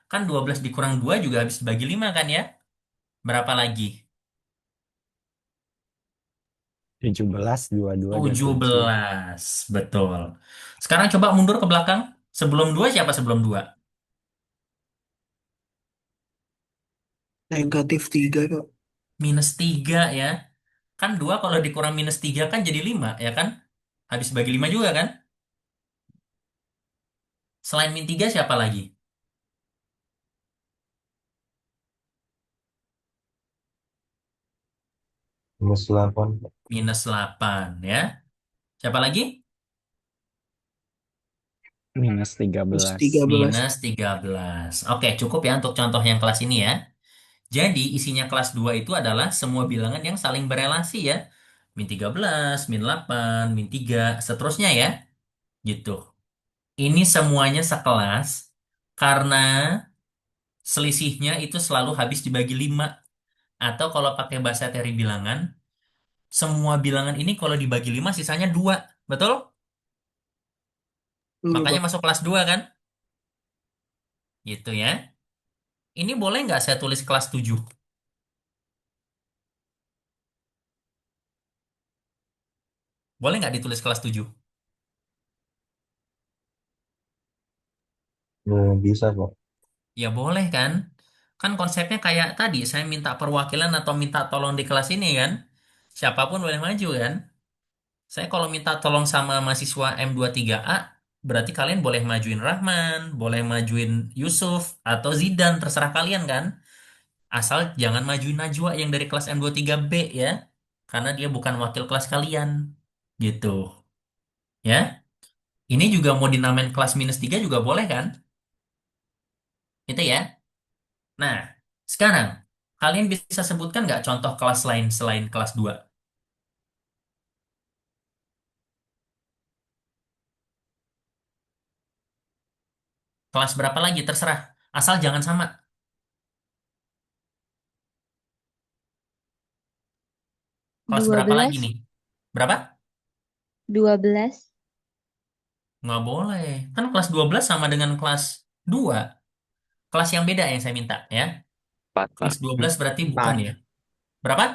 Kan 12 dikurang 2 juga habis bagi 5 kan ya? Berapa lagi? 17, 22, dan 7. 17, betul. Sekarang coba mundur ke belakang. Sebelum 2 siapa sebelum 2? -3 kok. -3 ya. Kan 2 kalau dikurang -3 kan jadi 5 ya kan? Habis bagi 5 juga kan? Selain -3 siapa lagi? Minus 8. -8 ya. Siapa lagi? Minus Terus 13. 13. -13. Oke, cukup ya untuk contoh yang kelas ini ya. Jadi isinya kelas 2 itu adalah semua bilangan yang saling berelasi ya. -13, -8, -3, seterusnya ya. Gitu. Ini semuanya sekelas karena selisihnya itu selalu habis dibagi 5. Atau kalau pakai bahasa teori bilangan, semua bilangan ini kalau dibagi 5 sisanya 2. Betul? Dulu, Makanya Pak. masuk kelas 2 kan? Gitu ya. Ini boleh nggak saya tulis kelas 7? Boleh nggak ditulis kelas 7? Bisa, Pak. Ya boleh kan? Kan konsepnya kayak tadi, saya minta perwakilan atau minta tolong di kelas ini kan? Siapapun boleh maju kan? Saya kalau minta tolong sama mahasiswa M23A, berarti kalian boleh majuin Rahman, boleh majuin Yusuf, atau Zidan, terserah kalian kan? Asal jangan majuin Najwa yang dari kelas M23B ya, karena dia bukan wakil kelas kalian. Gitu. Ya, ini juga mau dinamain kelas -3 juga boleh kan? Itu ya. Nah, sekarang kalian bisa sebutkan nggak contoh kelas lain selain kelas 2? Kelas berapa lagi? Terserah. Asal jangan sama. Kelas dua berapa lagi belas nih? Berapa? 12 Nggak boleh. Kan kelas 12 sama dengan kelas Dua. Kelas yang beda yang saya minta ya. 4, Pak. Kelas 12 berarti bukan 4. ya. Berapa?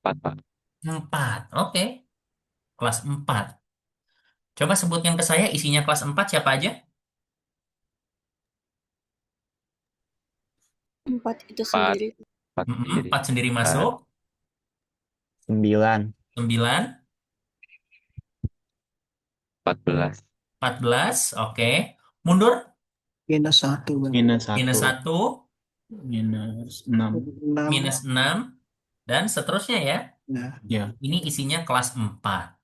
4, Pak. 4. Oke. Kelas 4. Coba sebutkan ke saya isinya kelas 4 siapa aja? 4 itu 4, sendiri. 4 sendiri. 4 sendiri Dan masuk. 9. 9. 14. 14. Oke. Mundur. -1 Bang. Minus Minus 1. 1. Minus 6. 6. Minus 6. Dan seterusnya ya. Nah, Ya. Ini isinya kelas 4.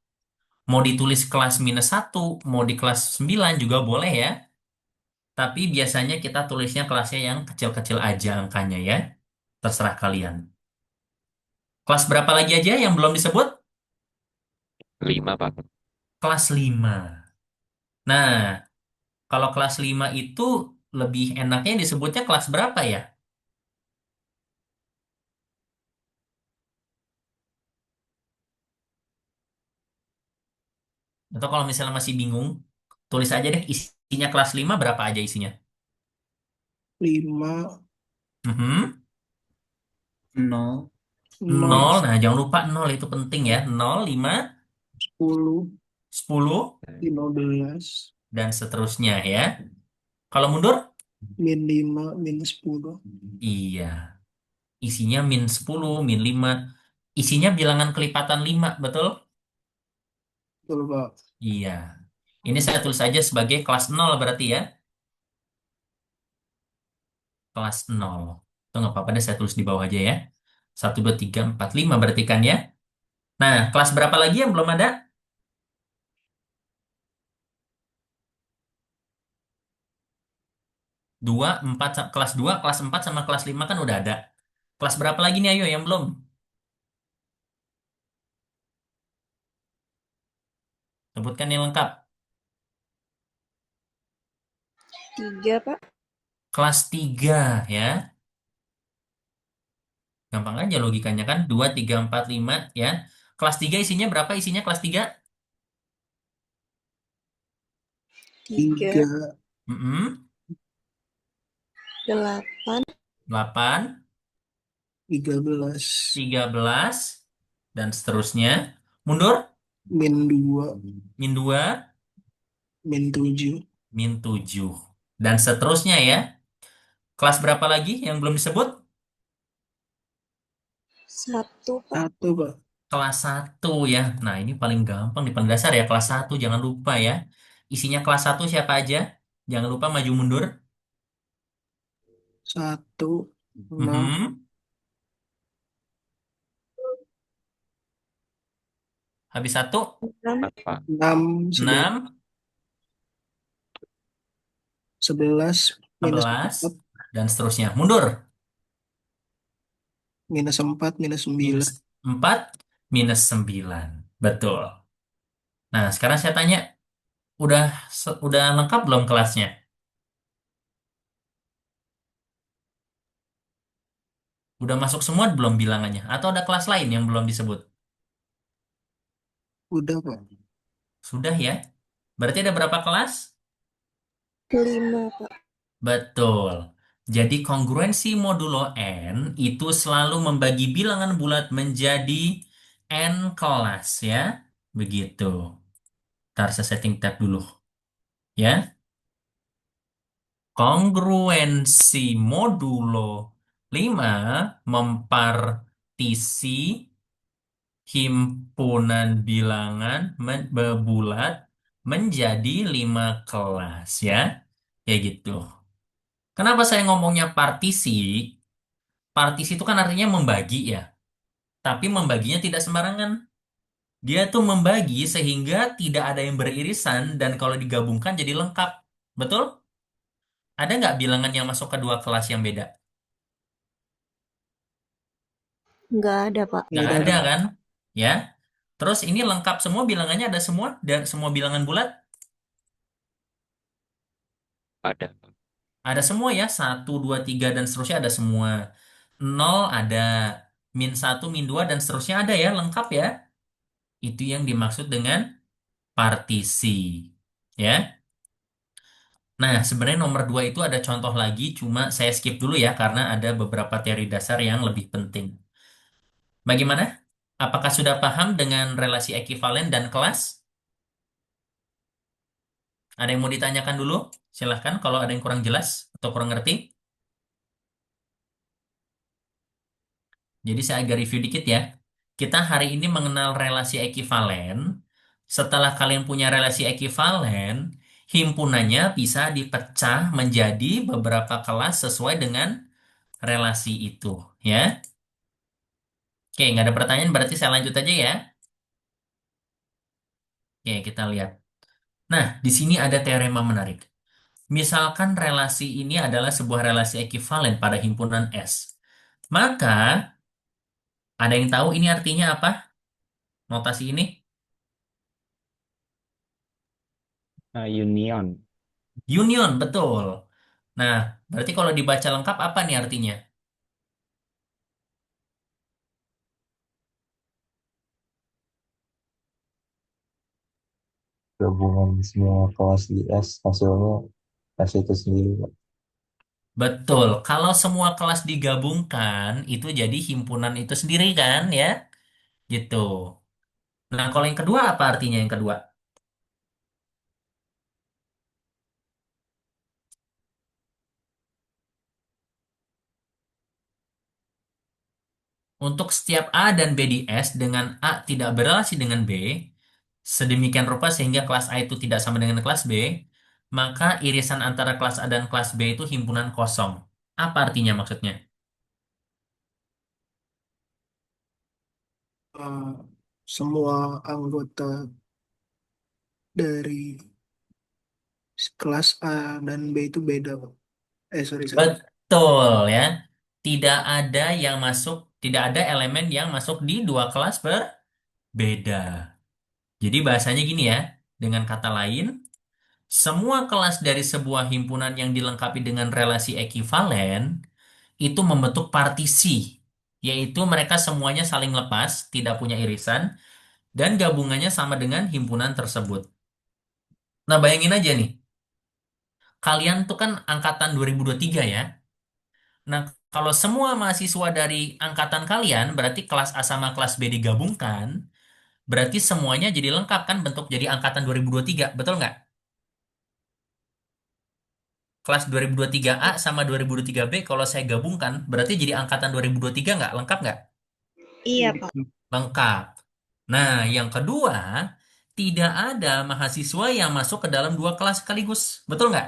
Mau ditulis kelas -1, mau di kelas 9 juga boleh ya. Tapi biasanya kita tulisnya kelasnya yang kecil-kecil aja angkanya ya. Terserah kalian. Kelas berapa lagi aja yang belum disebut? 5, Pak. Kelas 5. Nah, kalau kelas 5 itu lebih enaknya disebutnya kelas berapa ya? Atau kalau misalnya masih bingung, tulis aja deh isinya kelas 5 berapa aja isinya. 5, Mhm. 0. 0, 0, nah jangan lupa 0 itu penting ya. 0, 5, 10, 10, 15, dan seterusnya ya. Kalau mundur? -5, -10. Iya. Isinya -10, -5. Isinya bilangan kelipatan 5, betul? Betul, Pak. Iya. Ini saya tulis aja sebagai kelas 0 berarti ya. Kelas 0. Itu nggak apa-apa deh saya tulis di bawah aja ya. 1, 2, 3, 4, 5 berarti kan ya. Nah, kelas berapa lagi yang belum ada? 2, 4, kelas 2, kelas 4 sama kelas 5 kan udah ada. Kelas berapa lagi nih ayo yang belum? Sebutkan yang lengkap. 3, Pak. Kelas 3 ya. Gampang aja logikanya kan. 2, 3, 4, 5 ya. Kelas 3 isinya berapa isinya kelas 3? 3, 3, 8, 8, 13, 13, dan seterusnya. Mundur. -2, -2, -7, -7. Dan seterusnya ya. Kelas berapa lagi yang belum disebut? 1, Pak. 1, Pak. Kelas 1 ya. Nah, ini paling gampang di paling dasar ya, kelas 1. Jangan lupa ya. Isinya kelas 1 siapa aja? Jangan lupa maju mundur. 1, 6, Mhm. Habis 1, 6, 4, Pak. 6, 6, 11, sebelas, -4, dan seterusnya. Mundur. -4, -9. -4, -9. Betul. Nah, sekarang saya tanya, udah udah lengkap belum kelasnya? Udah masuk semua belum bilangannya? Atau ada kelas lain yang belum disebut? Udah, Pak. Sudah ya. Berarti ada berapa kelas? 5, Pak. Betul. Jadi kongruensi modulo N itu selalu membagi bilangan bulat menjadi N kelas ya. Begitu. Ntar saya setting tab dulu ya. Kongruensi modulo 5 mempartisi himpunan bilangan berbulat menjadi 5 kelas ya. Kayak gitu. Kenapa saya ngomongnya partisi? Partisi itu kan artinya membagi ya. Tapi membaginya tidak sembarangan. Dia tuh membagi sehingga tidak ada yang beririsan dan kalau digabungkan jadi lengkap. Betul? Ada nggak bilangan yang masuk ke dua kelas yang beda? Nggak ada, Pak. Nggak Udah, ada Pak. kan? Ya. Terus ini lengkap semua bilangannya ada semua dan semua bilangan bulat Ada, Pak. ada semua ya. 1, 2, 3 dan seterusnya ada semua. Nol ada. -1, -2 dan seterusnya ada ya. Lengkap ya. Itu yang dimaksud dengan partisi. Ya. Nah, sebenarnya nomor 2 itu ada contoh lagi, cuma saya skip dulu ya karena ada beberapa teori dasar yang lebih penting. Bagaimana? Apakah sudah paham dengan relasi ekivalen dan kelas? Ada yang mau ditanyakan dulu? Silahkan kalau ada yang kurang jelas atau kurang ngerti. Jadi saya agak review dikit ya. Kita hari ini mengenal relasi ekivalen. Setelah kalian punya relasi ekivalen, himpunannya bisa dipecah menjadi beberapa kelas sesuai dengan relasi itu, ya. Oke, nggak ada pertanyaan, berarti saya lanjut aja ya. Oke, kita lihat. Nah, di sini ada teorema menarik. Misalkan relasi ini adalah sebuah relasi ekivalen pada himpunan S. Maka, ada yang tahu ini artinya apa? Notasi ini? Union. Union, betul. Nah, berarti kalau dibaca lengkap apa nih artinya? Gabungan semua kelas di S hasilnya S itu sendiri, Pak. Betul. Kalau semua kelas digabungkan, itu jadi himpunan itu sendiri kan, ya? Gitu. Nah, kalau yang kedua apa artinya yang kedua? Untuk setiap A dan B di S dengan A tidak berrelasi dengan B, sedemikian rupa sehingga kelas A itu tidak sama dengan kelas B, maka irisan antara kelas A dan kelas B itu himpunan kosong. Apa artinya maksudnya? Eh, semua anggota dari kelas A dan B itu beda, Pak. Sorry, sorry. Betul ya. Tidak ada yang masuk, tidak ada elemen yang masuk di dua kelas berbeda. Jadi bahasanya gini ya, dengan kata lain, semua kelas dari sebuah himpunan yang dilengkapi dengan relasi ekivalen itu membentuk partisi, yaitu mereka semuanya saling lepas, tidak punya irisan, dan gabungannya sama dengan himpunan tersebut. Nah, bayangin aja nih, kalian tuh kan angkatan 2023 ya. Nah, kalau semua mahasiswa dari angkatan kalian, berarti kelas A sama kelas B digabungkan, berarti semuanya jadi lengkap kan bentuk jadi angkatan 2023, betul nggak? Kelas 2023A sama 2023B kalau saya gabungkan, berarti jadi angkatan 2023 nggak? Lengkap nggak? Iya, Iya, Pak. Lengkap. Nah, yang kedua, tidak ada mahasiswa yang masuk ke dalam dua kelas sekaligus. Betul nggak?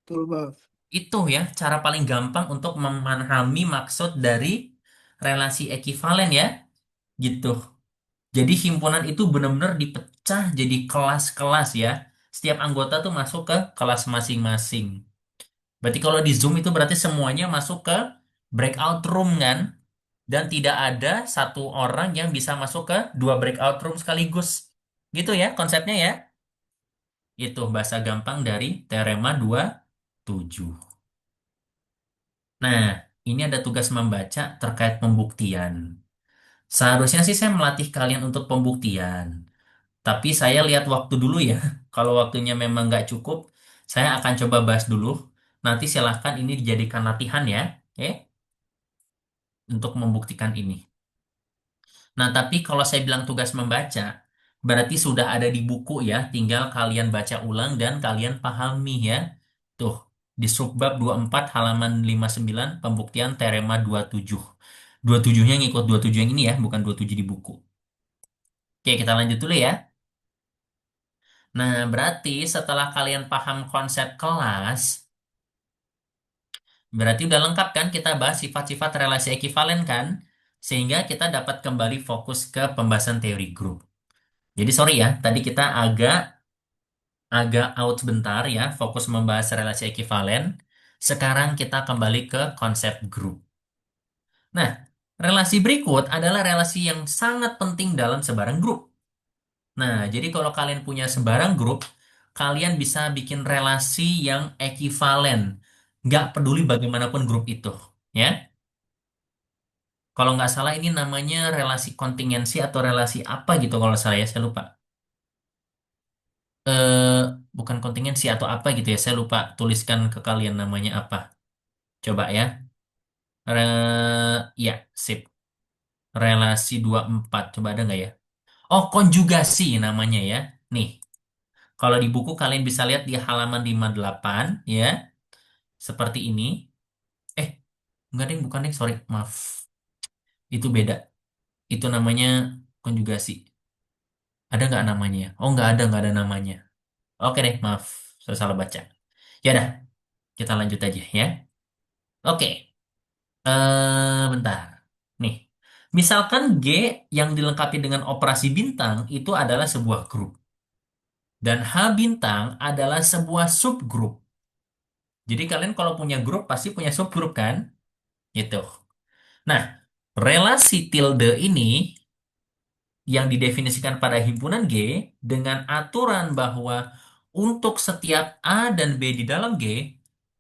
betul, Pak. Itu ya, cara paling gampang untuk memahami maksud dari relasi ekivalen ya. Gitu. Jadi himpunan itu benar-benar dipecah jadi kelas-kelas ya. Setiap anggota tuh masuk ke kelas masing-masing. Berarti kalau di Zoom itu berarti semuanya masuk ke breakout room kan? Dan tidak ada satu orang yang bisa masuk ke dua breakout room sekaligus. Gitu ya konsepnya ya. Itu bahasa gampang dari teorema 27. Nah, ini ada tugas membaca terkait pembuktian. Seharusnya sih saya melatih kalian untuk pembuktian. Tapi saya lihat waktu dulu ya. Kalau waktunya memang nggak cukup, saya akan coba bahas dulu. Nanti silahkan ini dijadikan latihan ya. Oke, untuk membuktikan ini. Nah, tapi kalau saya bilang tugas membaca, berarti sudah ada di buku ya, tinggal kalian baca ulang dan kalian pahami ya. Tuh, di subbab 24 halaman 59 pembuktian teorema 27. 27-nya ngikut 27 yang ini ya, bukan 27 di buku. Oke, kita lanjut dulu ya. Nah, berarti setelah kalian paham konsep kelas, berarti udah lengkap kan kita bahas sifat-sifat relasi ekivalen kan? Sehingga kita dapat kembali fokus ke pembahasan teori grup. Jadi sorry ya, tadi kita agak agak out sebentar ya, fokus membahas relasi ekivalen. Sekarang kita kembali ke konsep grup. Nah, relasi berikut adalah relasi yang sangat penting dalam sebarang grup. Nah, jadi kalau kalian punya sebarang grup, kalian bisa bikin relasi yang ekivalen. Nggak peduli bagaimanapun grup itu. Ya, kalau nggak salah ini namanya relasi kontingensi atau relasi apa gitu kalau saya lupa. eh bukan kontingensi atau apa gitu ya. Saya lupa tuliskan ke kalian namanya apa. Coba ya. Ya, sip. Relasi 24. Coba ada nggak ya? Oh, konjugasi namanya ya. Nih, kalau di buku kalian bisa lihat di halaman 58 ya. Seperti ini. Eh, enggak deh, bukan deh. Sorry, maaf. Itu beda. Itu namanya konjugasi. Ada nggak namanya? Oh, nggak ada namanya. Oke deh, maaf. Saya salah baca. Ya dah, kita lanjut aja ya. Oke, bentar. Nih, misalkan G yang dilengkapi dengan operasi bintang itu adalah sebuah grup. Dan H bintang adalah sebuah subgrup. Jadi kalian kalau punya grup pasti punya subgrup kan? Gitu. Nah, relasi tilde ini yang didefinisikan pada himpunan G dengan aturan bahwa untuk setiap A dan B di dalam G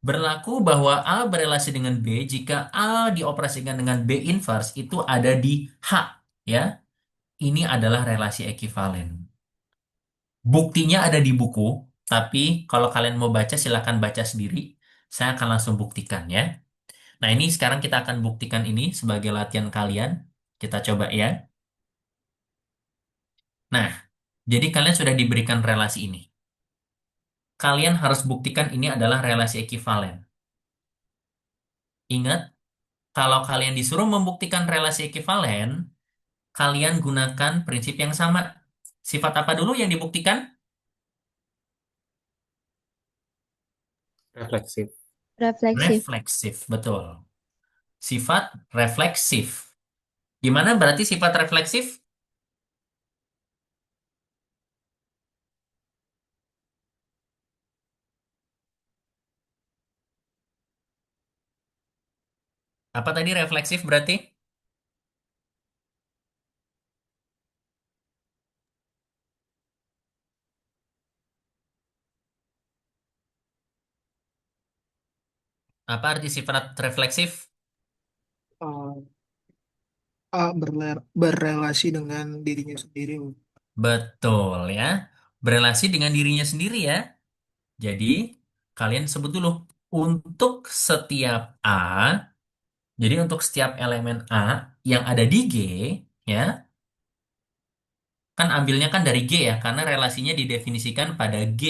berlaku bahwa A berelasi dengan B jika A dioperasikan dengan B inverse itu ada di H ya. Ini adalah relasi ekivalen. Buktinya ada di buku, tapi kalau kalian mau baca silahkan baca sendiri. Saya akan langsung buktikan ya. Nah, ini sekarang kita akan buktikan ini sebagai latihan kalian. Kita coba ya. Nah, jadi kalian sudah diberikan relasi ini. Kalian harus buktikan ini adalah relasi ekivalen. Ingat, kalau kalian disuruh membuktikan relasi ekivalen, kalian gunakan prinsip yang sama. Sifat apa dulu yang dibuktikan? Refleksif. Refleksif. Refleksif, betul. Sifat refleksif. Gimana berarti sifat refleksif? Apa tadi refleksif berarti? Apa arti sifat refleksif? Eh, A berrelasi dengan dirinya sendiri. Betul ya. Berelasi dengan dirinya sendiri ya. Jadi, kalian sebut dulu. Untuk setiap A, jadi untuk setiap elemen A yang ada di G, ya, kan ambilnya kan dari G ya, karena relasinya didefinisikan pada G,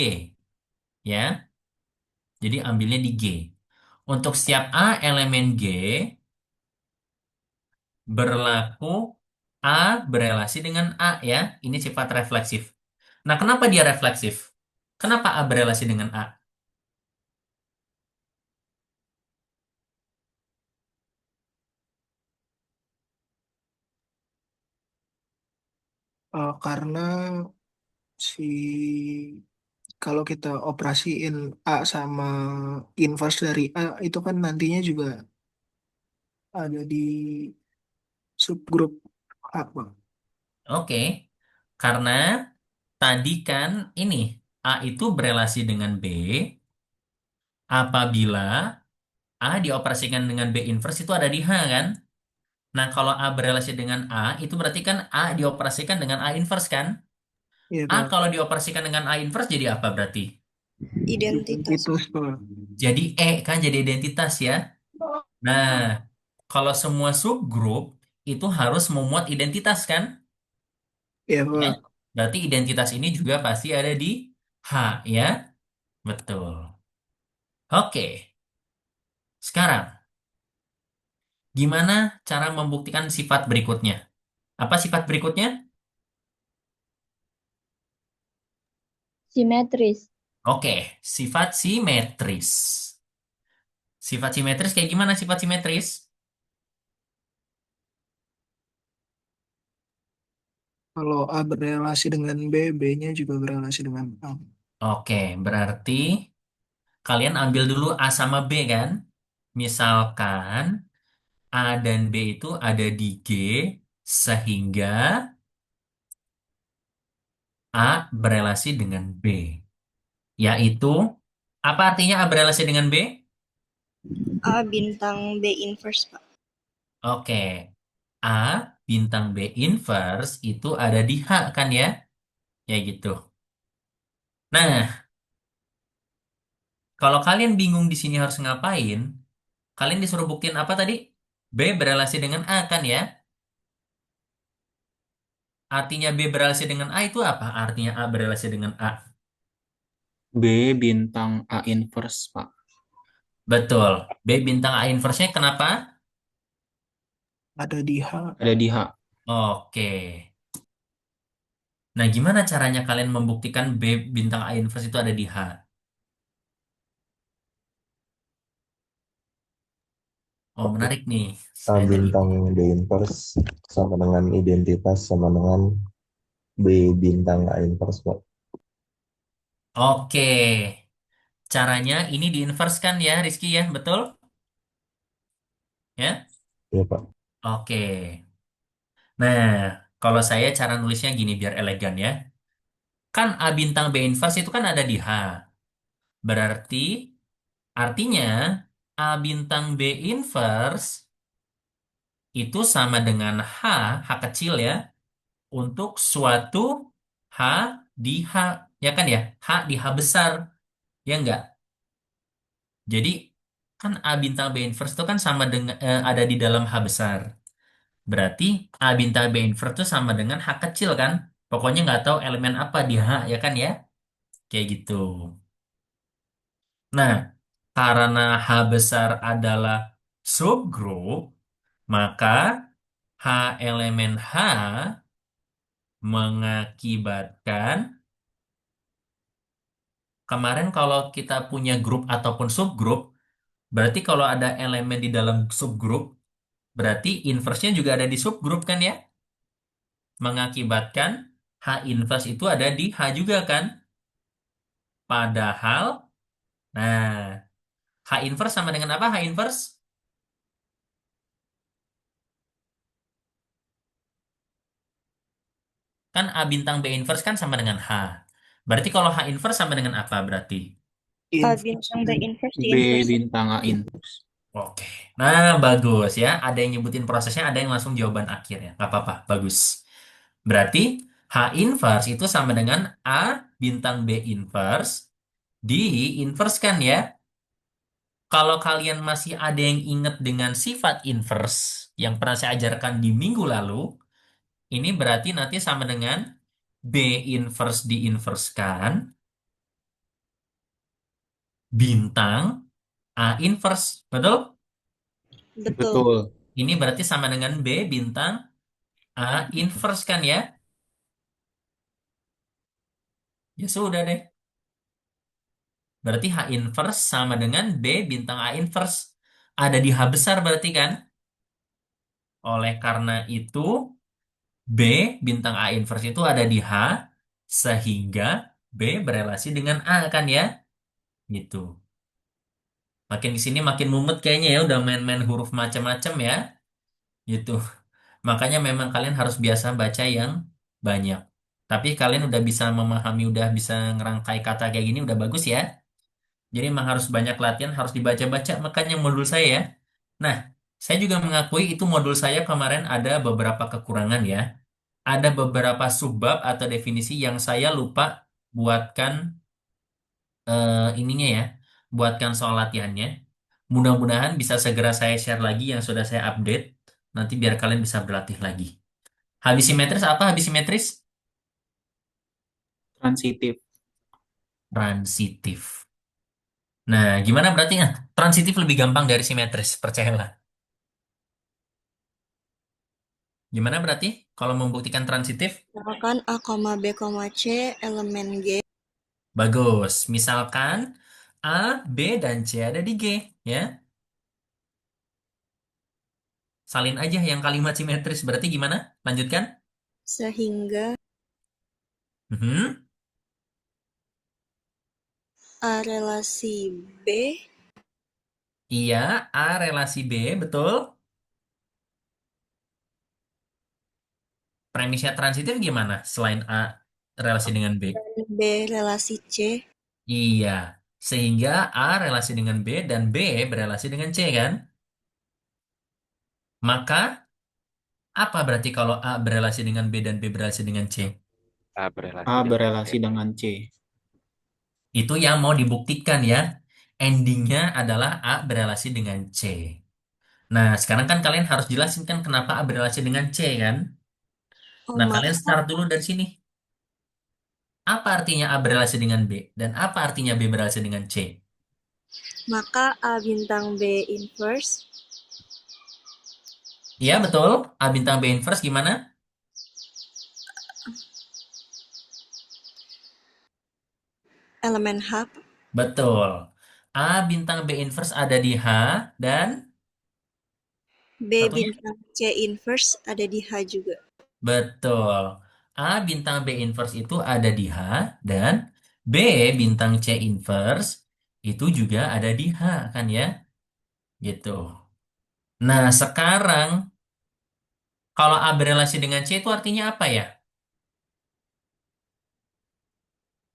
ya. Jadi ambilnya di G. Untuk setiap A elemen G, berlaku A berelasi dengan A ya. Ini sifat refleksif. Nah, kenapa dia refleksif? Kenapa A berelasi dengan A? Karena si kalau kita operasiin A sama inverse dari A itu kan nantinya juga ada di subgrup A, Bang. Oke, karena tadi kan ini A itu berelasi dengan B apabila A dioperasikan dengan B inverse itu ada di H kan? Nah, kalau A berelasi dengan A itu berarti kan A dioperasikan dengan A inverse kan? Iya, A Bang. kalau dioperasikan dengan A inverse jadi apa berarti? Identitas. Itu, Bang. Jadi E kan jadi identitas ya. Nah, kalau semua subgrup itu harus memuat identitas kan? Iya, Ya. Bang. Berarti identitas ini juga pasti ada di H ya. Betul. Oke, sekarang gimana cara membuktikan sifat berikutnya? Apa sifat berikutnya? Simetris. Oke, sifat simetris. Sifat simetris kayak gimana sifat simetris? Kalau A berrelasi dengan B, B-nya juga berrelasi dengan A. Oke, berarti kalian ambil dulu A sama B kan? Misalkan A dan B itu ada di G, sehingga A berelasi dengan B. Yaitu, apa artinya A berelasi dengan B? A bintang B inverse, Pak. Oke, A bintang B inverse itu ada di H kan ya? Ya gitu. Nah, kalau kalian bingung di sini harus ngapain, kalian disuruh buktiin apa tadi? B berelasi dengan A kan ya? Artinya B berelasi dengan A itu apa? Artinya A berelasi dengan A. B bintang A inverse, Pak. Betul. B bintang A inverse-nya kenapa? Ada di H. Ada di H. Oke. Nah, gimana caranya kalian membuktikan B bintang A inverse itu ada di H? Oh, menarik nih. A Saya tadi. bintang B inverse sama dengan identitas sama dengan B bintang A inverse, Pak. Oke. Caranya ini diinverse kan ya, Rizky ya? Betul? Ya? Iya, Pak. Oke. Nah, kalau saya cara nulisnya gini biar elegan ya. Kan A bintang B inverse itu kan ada di H. Berarti artinya A bintang B inverse itu sama dengan H kecil ya, untuk suatu H di H. Ya kan ya? H di H besar. Ya enggak? Jadi kan A bintang B inverse itu kan sama dengan ada di dalam H besar. Berarti A bintang B inverse itu sama dengan H kecil kan? Pokoknya nggak tahu elemen apa di H ya kan ya? Kayak gitu. Nah, karena H besar adalah subgroup, maka H elemen H mengakibatkan kemarin kalau kita punya grup ataupun subgroup, berarti kalau ada elemen di dalam subgroup, berarti inverse-nya juga ada di subgroup kan ya? Mengakibatkan H inverse itu ada di H juga kan? Padahal, nah, H inverse sama dengan apa H inverse? Kan A bintang B inverse kan sama dengan H. Berarti kalau H inverse sama dengan apa berarti? A Inverse. bintang B inverse di B inverse. bintang A inverse. Oke. Nah, bagus ya. Ada yang nyebutin prosesnya, ada yang langsung jawaban akhirnya. Nggak apa-apa, bagus. Berarti H inverse itu sama dengan A bintang B inverse di inverse kan ya? Kalau kalian masih ada yang ingat dengan sifat inverse yang pernah saya ajarkan di minggu lalu, ini berarti nanti sama dengan B inverse diinverskan bintang A inverse. Betul? Betul. Betul. Ini berarti sama dengan B bintang A inverse kan ya? Ya sudah deh. Berarti H inverse sama dengan B bintang A inverse. Ada di H besar berarti kan? Oleh karena itu, B bintang A inverse itu ada di H, sehingga B berelasi dengan A kan ya? Gitu. Makin di sini makin mumet kayaknya ya, udah main-main huruf macam-macam ya. Gitu. Makanya memang kalian harus biasa baca yang banyak. Tapi kalian udah bisa memahami, udah bisa ngerangkai kata kayak gini, udah bagus ya. Jadi memang harus banyak latihan, harus dibaca-baca. Makanya modul saya ya. Nah, saya juga mengakui itu modul saya kemarin ada beberapa kekurangan ya. Ada beberapa subbab atau definisi yang saya lupa buatkan ininya ya. Buatkan soal latihannya. Mudah-mudahan bisa segera saya share lagi yang sudah saya update. Nanti biar kalian bisa berlatih lagi. Habis simetris apa habis simetris? Transitif. Transitif. Nah, gimana berarti? Transitif lebih gampang dari simetris, percayalah. Gimana berarti kalau membuktikan transitif? Misalkan A, B, C elemen G Bagus. Misalkan A, B, dan C ada di G, ya. Salin aja yang kalimat simetris. Berarti gimana? Lanjutkan. sehingga Mhm. A relasi B Iya, A relasi B, betul. Premisnya transitif gimana? Selain A relasi dengan B. dan B relasi C Iya. Sehingga A relasi dengan B dan B berelasi dengan C, kan? Maka apa berarti kalau A berelasi dengan B dan B berelasi dengan C? A A berelasi dengan C. berelasi dengan C. Itu yang mau dibuktikan ya. Endingnya adalah A berelasi dengan C. Nah, sekarang kan kalian harus jelasin kan kenapa A berelasi dengan C kan? Oh, Nah, kalian maka start dulu dari sini. Apa artinya A berelasi dengan B? Dan apa artinya B berelasi dengan C? A bintang B inverse Iya, betul. A bintang B inverse gimana? elemen H, Betul. A bintang B inverse ada di H dan B satunya? bintang C inverse ada di H juga. Betul. A bintang B inverse itu ada di H dan B bintang C inverse itu juga ada di H kan ya? Gitu. Nah, sekarang kalau A berelasi dengan C itu artinya apa ya?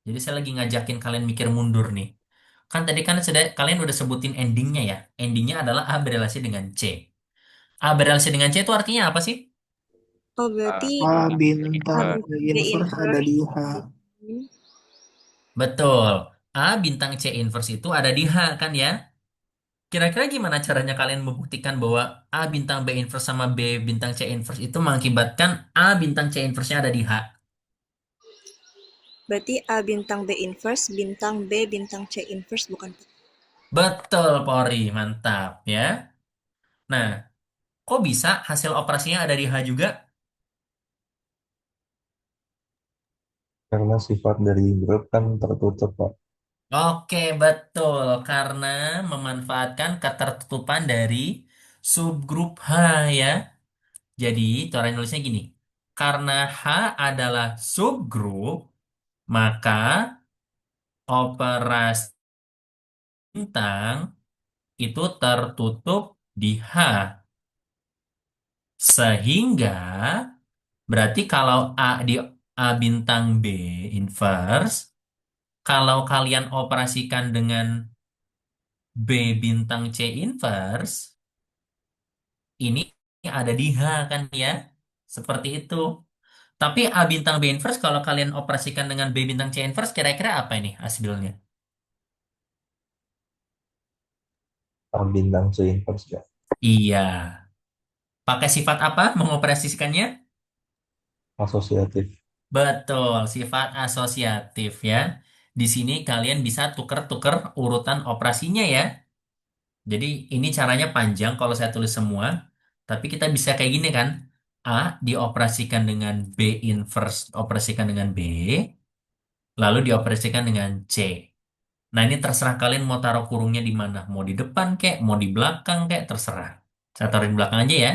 Jadi saya lagi ngajakin kalian mikir mundur nih. Kan tadi kan sudah kalian udah sebutin endingnya ya. Endingnya adalah A berelasi dengan C. A berelasi dengan C itu artinya apa sih? Oh, A berarti A bintang A bintang inverse. B bintang B inverse ada di inverse. H. Betul. A bintang C inverse itu ada di H kan ya? Kira-kira gimana caranya kalian membuktikan bahwa A bintang B inverse sama B bintang C inverse itu mengakibatkan A bintang C inverse-nya ada di H? Berarti A bintang B inverse, bintang B bintang C inverse bukan? Betul, Pori. Mantap ya. Nah, kok bisa hasil operasinya ada di H juga? Karena sifat dari grup kan tertutup, Pak. Oke, betul. Karena memanfaatkan ketertutupan dari subgrup H ya. Jadi, cara nulisnya gini. Karena H adalah subgrup, maka operasi bintang itu tertutup di H. Sehingga berarti kalau A di A bintang B inverse, kalau kalian operasikan dengan B bintang C inverse, ini ada di H kan ya? Seperti itu. Tapi A bintang B inverse kalau kalian operasikan dengan B bintang C inverse kira-kira apa ini hasilnya? A bintang C inverse ya. Iya. Pakai sifat apa mengoperasikannya? Asosiatif. Betul, sifat asosiatif ya. Di sini kalian bisa tuker-tuker urutan operasinya ya. Jadi ini caranya panjang kalau saya tulis semua. Tapi kita bisa kayak gini kan. A dioperasikan dengan B inverse, operasikan dengan B. Lalu dioperasikan dengan C. Nah ini terserah kalian mau taruh kurungnya di mana. Mau di depan kek, mau di belakang kek, terserah. Saya taruh di belakang aja ya.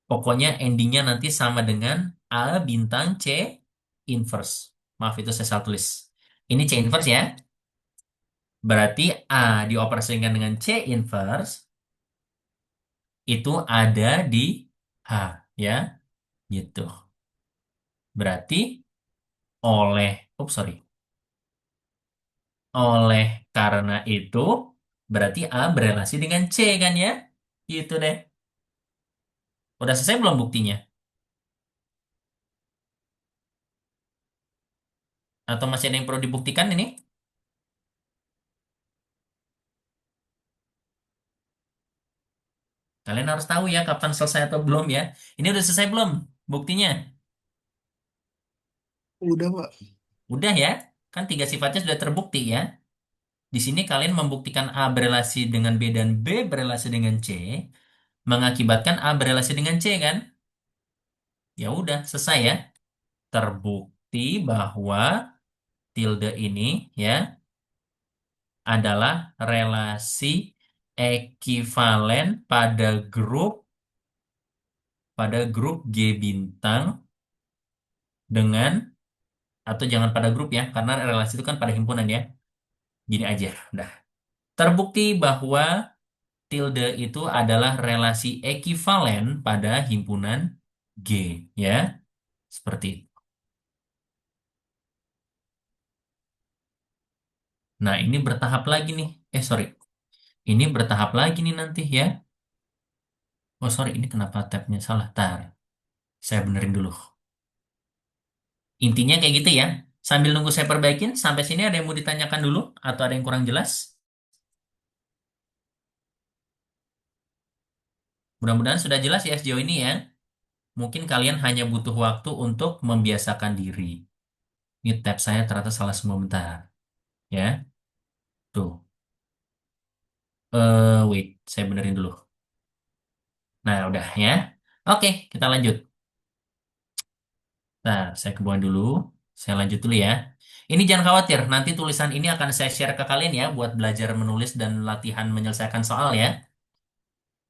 Pokoknya endingnya nanti sama dengan A bintang C inverse. Maaf itu saya salah tulis. Ini C inverse ya. Berarti A dioperasikan dengan C inverse itu ada di H ya. Gitu. Berarti sorry. Oleh karena itu berarti A berelasi dengan C kan ya. Gitu deh. Udah selesai belum buktinya? Atau masih ada yang perlu dibuktikan ini? Kalian harus tahu ya kapan selesai atau belum ya. Ini udah selesai belum buktinya? Udah, Pak. Udah ya. Kan tiga sifatnya sudah terbukti ya. Di sini kalian membuktikan A berelasi dengan B dan B berelasi dengan C, mengakibatkan A berelasi dengan C kan? Ya udah, selesai ya. Terbukti bahwa tilde ini ya adalah relasi ekivalen pada grup G bintang dengan atau jangan pada grup ya, karena relasi itu kan pada himpunan ya. Gini aja, udah. Terbukti bahwa tilde itu adalah relasi ekivalen pada himpunan G, ya. Seperti itu. Nah, ini bertahap lagi nih. Sorry. Ini bertahap lagi nih nanti ya. Oh, sorry. Ini kenapa tabnya salah? Tar. Saya benerin dulu. Intinya kayak gitu ya. Sambil nunggu saya perbaikin, sampai sini ada yang mau ditanyakan dulu atau ada yang kurang jelas? Mudah-mudahan sudah jelas ya sejauh ini ya. Mungkin kalian hanya butuh waktu untuk membiasakan diri. Ini tab saya ternyata salah semua bentar. Ya, tuh. Wait, saya benerin dulu. Nah, udah ya. Oke, kita lanjut. Nah, saya ke bawah dulu. Saya lanjut dulu ya. Ini jangan khawatir, nanti tulisan ini akan saya share ke kalian ya buat belajar menulis dan latihan menyelesaikan soal ya.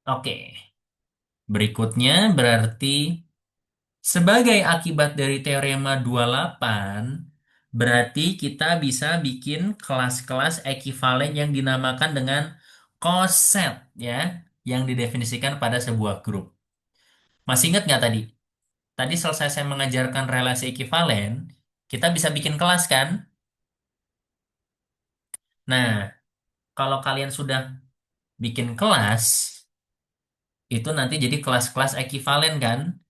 Oke. Berikutnya berarti sebagai akibat dari teorema 28, berarti kita bisa bikin kelas-kelas ekivalen yang dinamakan dengan coset ya, yang didefinisikan pada sebuah grup. Masih ingat nggak tadi? Tadi selesai saya mengajarkan relasi ekivalen, kita bisa bikin kelas kan? Nah, kalau kalian sudah bikin kelas, itu nanti jadi kelas-kelas ekivalen kan?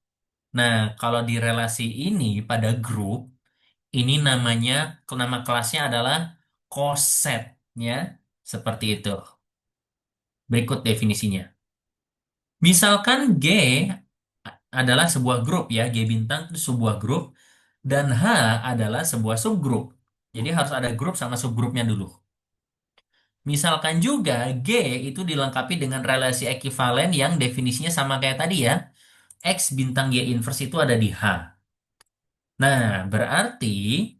Nah, kalau di relasi ini pada grup, ini namanya, nama kelasnya adalah coset, ya. Seperti itu. Berikut definisinya. Misalkan G adalah sebuah grup ya, G bintang itu sebuah grup, dan H adalah sebuah subgrup. Jadi harus ada grup sama subgrupnya dulu. Misalkan juga G itu dilengkapi dengan relasi ekivalen yang definisinya sama kayak tadi ya. X bintang Y inverse itu ada di H. Nah, berarti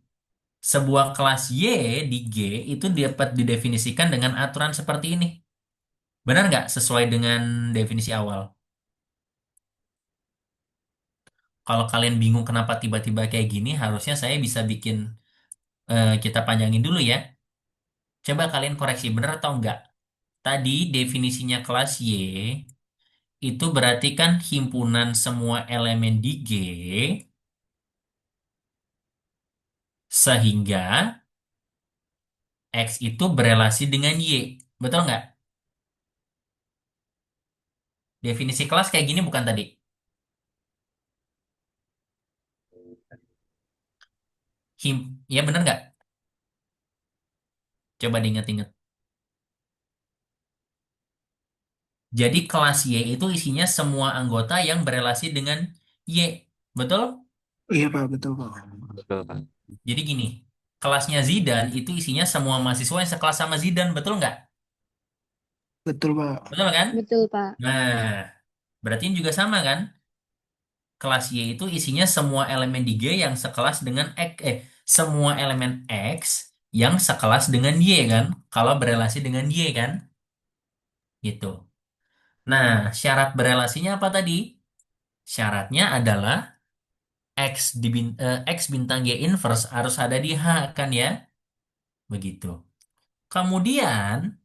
sebuah kelas Y di G itu dapat didefinisikan dengan aturan seperti ini. Benar nggak? Sesuai dengan definisi awal. Kalau kalian bingung kenapa tiba-tiba kayak gini, harusnya saya bisa bikin, kita panjangin dulu ya. Coba kalian koreksi, benar atau enggak? Tadi definisinya kelas Y itu berarti kan himpunan semua elemen di G, sehingga X itu berelasi dengan Y. Betul nggak? Definisi kelas kayak gini bukan tadi? Ya bener nggak? Coba diingat-ingat. Jadi kelas Y itu isinya semua anggota yang berelasi dengan Y. Betul? Iya Pak, betul Pak. Betul, Pak. Jadi gini, kelasnya Zidan itu isinya semua mahasiswa yang sekelas sama Zidan. Betul nggak? Betul Pak. Betul kan? Betul, Pak. Nah, berarti ini juga sama kan? Kelas Y itu isinya semua elemen di G yang sekelas dengan X. Semua elemen X yang sekelas dengan Y kan? Kalau berelasi dengan Y kan? Gitu. Nah, syarat berelasinya apa tadi? Syaratnya adalah X bintang Y inverse harus ada di H kan ya? Begitu. Kemudian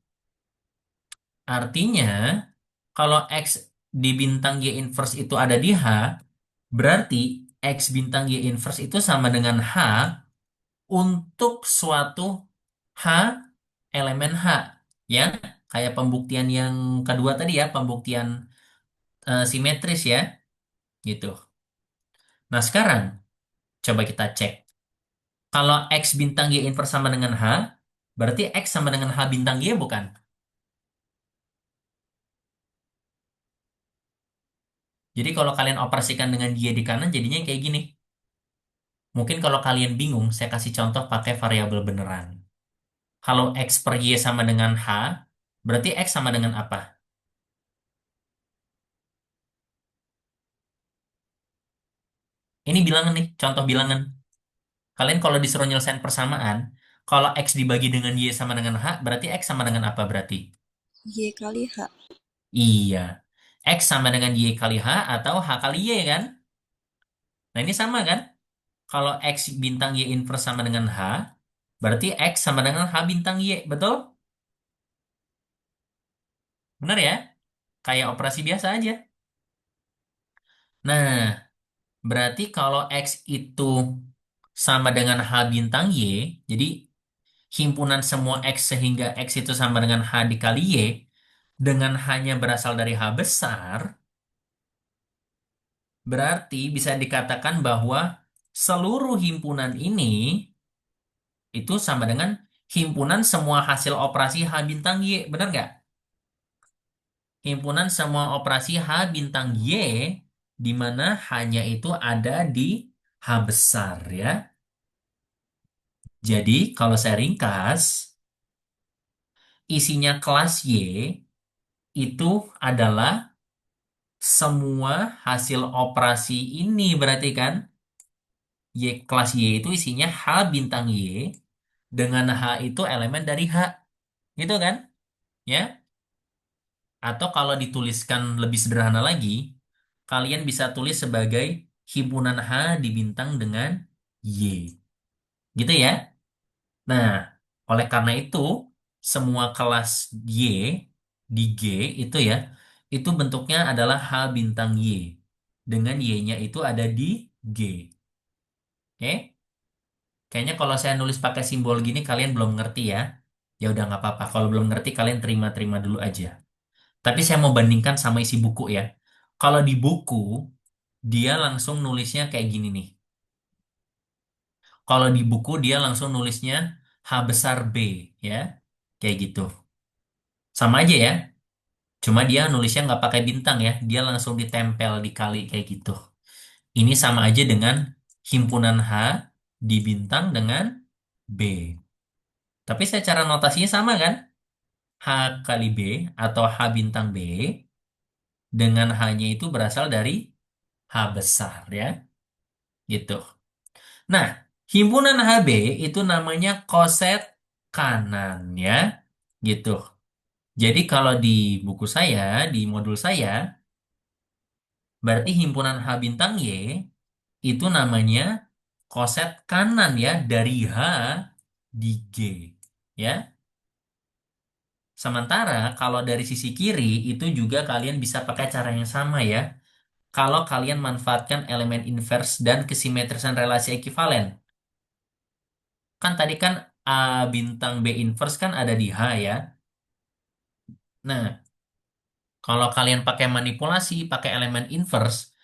artinya kalau X di bintang Y inverse itu ada di H, berarti X bintang Y inverse itu sama dengan H untuk suatu H elemen H. Ya, kayak pembuktian yang kedua tadi ya, pembuktian simetris ya, gitu. Nah, sekarang coba kita cek. Kalau X bintang Y inverse sama dengan H, berarti X sama dengan H bintang Y bukan? Jadi kalau kalian operasikan dengan Y di kanan, jadinya kayak gini. Mungkin kalau kalian bingung, saya kasih contoh pakai variabel beneran. Kalau X per Y sama dengan H, berarti X sama dengan apa? Ini bilangan nih, contoh bilangan. Kalian kalau disuruh nyelesain persamaan, kalau X dibagi dengan Y sama dengan H, berarti X sama dengan apa berarti? Y kali H. Iya. X sama dengan Y kali H atau H kali Y kan? Nah ini sama kan? Kalau X bintang Y inverse sama dengan H, berarti X sama dengan H bintang Y, betul? Benar ya? Kayak operasi biasa aja. Nah, berarti kalau X itu sama dengan H bintang Y, jadi himpunan semua X sehingga X itu sama dengan H dikali Y, dengan hanya berasal dari H besar, berarti bisa dikatakan bahwa seluruh himpunan ini itu sama dengan himpunan semua hasil operasi H bintang Y. Benar nggak? Himpunan semua operasi H bintang Y di mana hanya itu ada di H besar ya. Jadi kalau saya ringkas, isinya kelas Y itu adalah semua hasil operasi ini berarti kan Y kelas Y itu isinya H bintang Y dengan H itu elemen dari H gitu kan ya. Atau kalau dituliskan lebih sederhana lagi, kalian bisa tulis sebagai himpunan H dibintang dengan Y gitu ya. Nah, oleh karena itu semua kelas Y di G itu ya, itu bentuknya adalah H bintang Y dengan Y-nya itu ada di G. Oke? Kayaknya kalau saya nulis pakai simbol gini kalian belum ngerti ya. Ya udah nggak apa-apa. Kalau belum ngerti kalian terima-terima dulu aja. Tapi saya mau bandingkan sama isi buku ya. Kalau di buku dia langsung nulisnya kayak gini nih. Kalau di buku dia langsung nulisnya H besar B ya. Kayak gitu. Sama aja ya. Cuma dia nulisnya nggak pakai bintang ya. Dia langsung ditempel dikali kayak gitu. Ini sama aja dengan himpunan H dibintang dengan B. Tapi secara notasinya sama kan? H kali B atau H bintang B dengan H-nya itu berasal dari H besar ya. Gitu. Nah, himpunan HB itu namanya koset kanan ya. Gitu. Jadi kalau di buku saya, di modul saya, berarti himpunan H bintang Y itu namanya koset kanan ya dari H di G. Ya. Sementara kalau dari sisi kiri itu juga kalian bisa pakai cara yang sama ya. Kalau kalian manfaatkan elemen inverse dan kesimetrisan relasi ekivalen. Kan tadi kan A bintang B inverse kan ada di H ya. Nah, kalau kalian pakai manipulasi, pakai elemen inverse,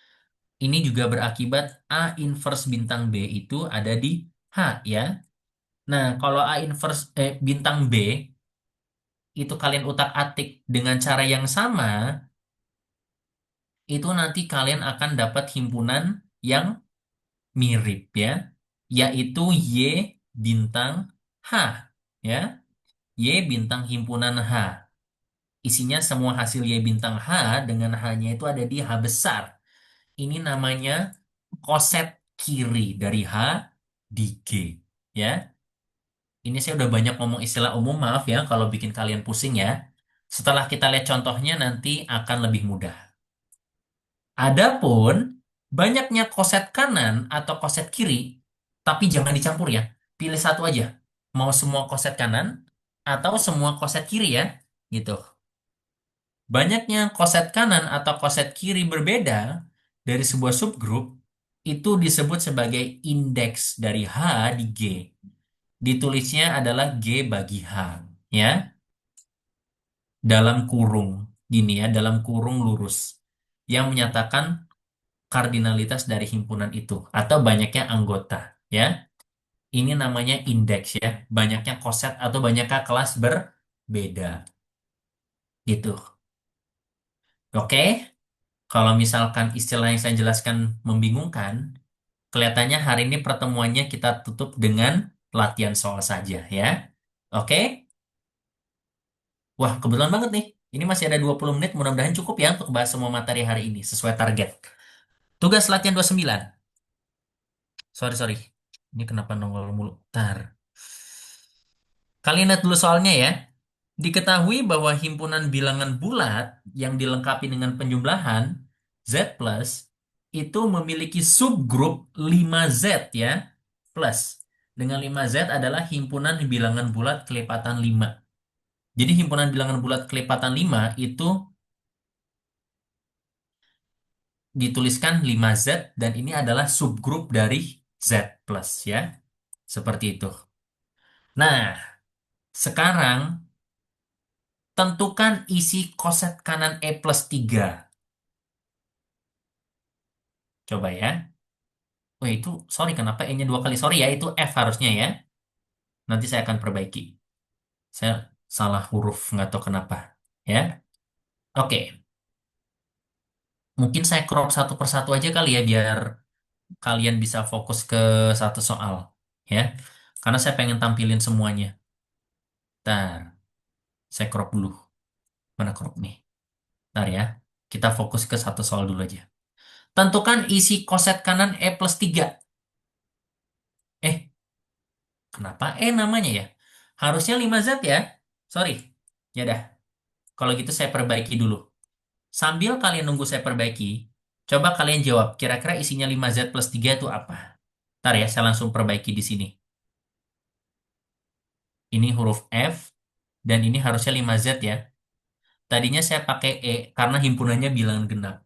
ini juga berakibat A inverse bintang B itu ada di H ya. Nah, kalau A inverse bintang B itu kalian utak-atik dengan cara yang sama, itu nanti kalian akan dapat himpunan yang mirip ya, yaitu Y bintang H ya. Y bintang himpunan H. Isinya semua hasil Y bintang H dengan H-nya itu ada di H besar. Ini namanya koset kiri dari H di G ya. Ini saya udah banyak ngomong istilah umum, maaf ya kalau bikin kalian pusing ya. Setelah kita lihat contohnya nanti akan lebih mudah. Adapun banyaknya koset kanan atau koset kiri, tapi jangan dicampur ya. Pilih satu aja. Mau semua koset kanan atau semua koset kiri ya. Gitu. Banyaknya koset kanan atau koset kiri berbeda dari sebuah subgrup itu disebut sebagai indeks dari H di G. Ditulisnya adalah G bagi H. Ya. Dalam kurung. Gini ya, dalam kurung lurus. Yang menyatakan kardinalitas dari himpunan itu atau banyaknya anggota ya. Ini namanya indeks ya, banyaknya koset atau banyaknya kelas berbeda gitu. Oke, kalau misalkan istilah yang saya jelaskan membingungkan, kelihatannya hari ini pertemuannya kita tutup dengan latihan soal saja ya. Oke. Wah, kebetulan banget nih. Ini masih ada 20 menit, mudah-mudahan cukup ya untuk bahas semua materi hari ini sesuai target. Tugas latihan 29. Sorry, sorry. Ini kenapa nongol mulu? Tar. Kalian lihat dulu soalnya ya. Diketahui bahwa himpunan bilangan bulat yang dilengkapi dengan penjumlahan Z plus itu memiliki subgrup 5Z ya. Plus. Dengan 5Z adalah himpunan bilangan bulat kelipatan 5. Jadi himpunan bilangan bulat kelipatan 5 itu dituliskan 5Z dan ini adalah subgrup dari Z plus ya. Seperti itu. Nah, sekarang tentukan isi koset kanan E plus 3. Coba ya. Oh itu, sorry kenapa E-nya dua kali? Sorry ya, itu F harusnya ya. Nanti saya akan perbaiki. Saya salah huruf, nggak tahu kenapa. Ya, oke. Mungkin saya crop satu persatu aja kali ya, biar kalian bisa fokus ke satu soal. Ya, karena saya pengen tampilin semuanya. Ntar, saya crop dulu. Mana crop nih? Ntar ya, kita fokus ke satu soal dulu aja. Tentukan isi koset kanan E+3. Eh, kenapa E namanya ya? Harusnya 5Z ya? Sorry. Ya dah, kalau gitu saya perbaiki dulu. Sambil kalian nunggu saya perbaiki, coba kalian jawab, kira-kira isinya 5Z+3 itu apa? Ntar ya, saya langsung perbaiki di sini. Ini huruf F, dan ini harusnya 5Z ya. Tadinya saya pakai E karena himpunannya bilangan genap.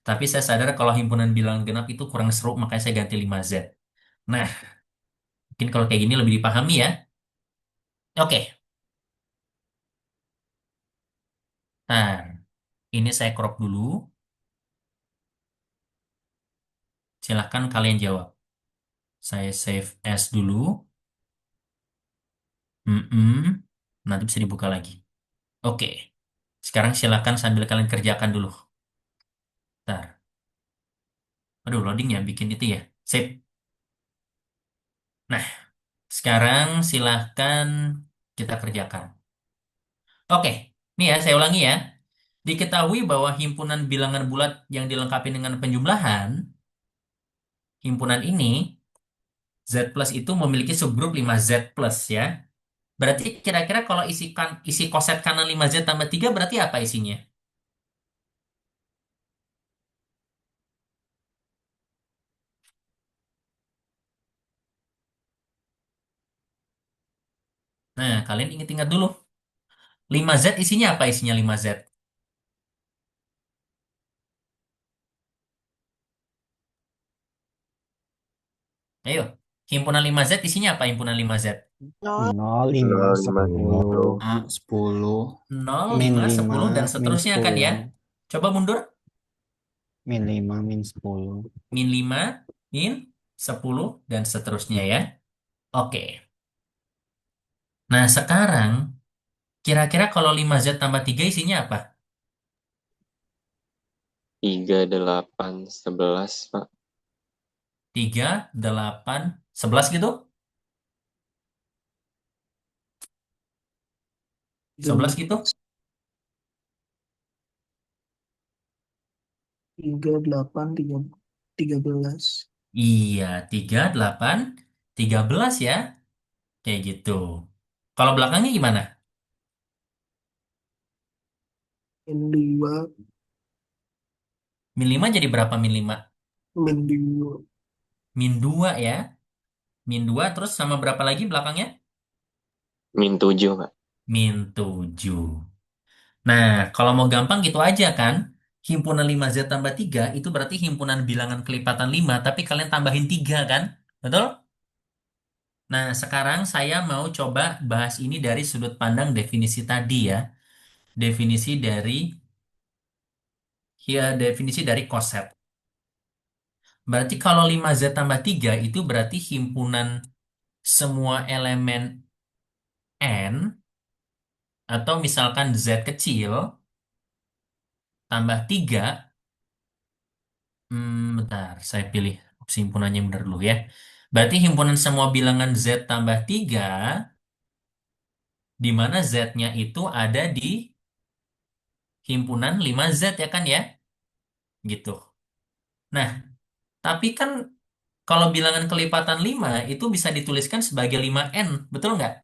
Tapi saya sadar kalau himpunan bilangan genap itu kurang seru, makanya saya ganti 5Z. Nah, mungkin kalau kayak gini lebih dipahami ya. Oke, nah ini saya crop dulu. Silahkan kalian jawab. Saya save as dulu. Mm-mm. Nanti bisa dibuka lagi. Oke, sekarang silakan sambil kalian kerjakan dulu. Ntar. Aduh, loading ya, bikin itu ya. Save. Nah, sekarang silahkan kita kerjakan. Oke, nih ya, saya ulangi ya. Diketahui bahwa himpunan bilangan bulat yang dilengkapi dengan penjumlahan, himpunan ini, Z plus itu memiliki subgrup 5Z plus ya. Berarti kira-kira kalau isi koset kanan 5Z tambah 3 berarti apa isinya? Nah, kalian ingat-ingat dulu. 5Z isinya apa isinya 5Z? Ayo, himpunan 5Z isinya apa himpunan 5Z? 0, 0, 5, 0, 5, 10, 10, 0, min 5, 5, 10, dan min seterusnya kan ya. 10, Coba mundur. min 5, min 10. Min 5, min 10, dan seterusnya ya. Oke. Nah, sekarang kira-kira kalau 5Z tambah 3 isinya apa? 3, 8, 11, Pak. 3, 8, 11 gitu? 11 gitu? 3, 8, 3, 13. Iya, 3, 8, 13 ya. Kayak gitu. Kalau belakangnya gimana? Min 2, Min 5 jadi berapa min 5? min 2, Min 2 ya. Min 2 terus sama berapa lagi belakangnya? Min 7, Pak. Min 7. Nah, kalau mau gampang gitu aja kan. Himpunan 5Z tambah 3 itu berarti himpunan bilangan kelipatan 5, tapi kalian tambahin 3 kan? Betul? Nah, sekarang saya mau coba bahas ini dari sudut pandang definisi tadi ya. Definisi dari definisi dari koset. Berarti kalau 5Z tambah 3 itu berarti himpunan semua elemen N atau misalkan Z kecil tambah 3. Bentar, saya pilih opsi himpunannya yang benar dulu ya. Berarti himpunan semua bilangan Z tambah 3, di mana Z-nya itu ada di himpunan 5Z ya kan ya? Gitu. Nah, tapi kan kalau bilangan kelipatan 5 itu bisa dituliskan sebagai 5N, betul nggak?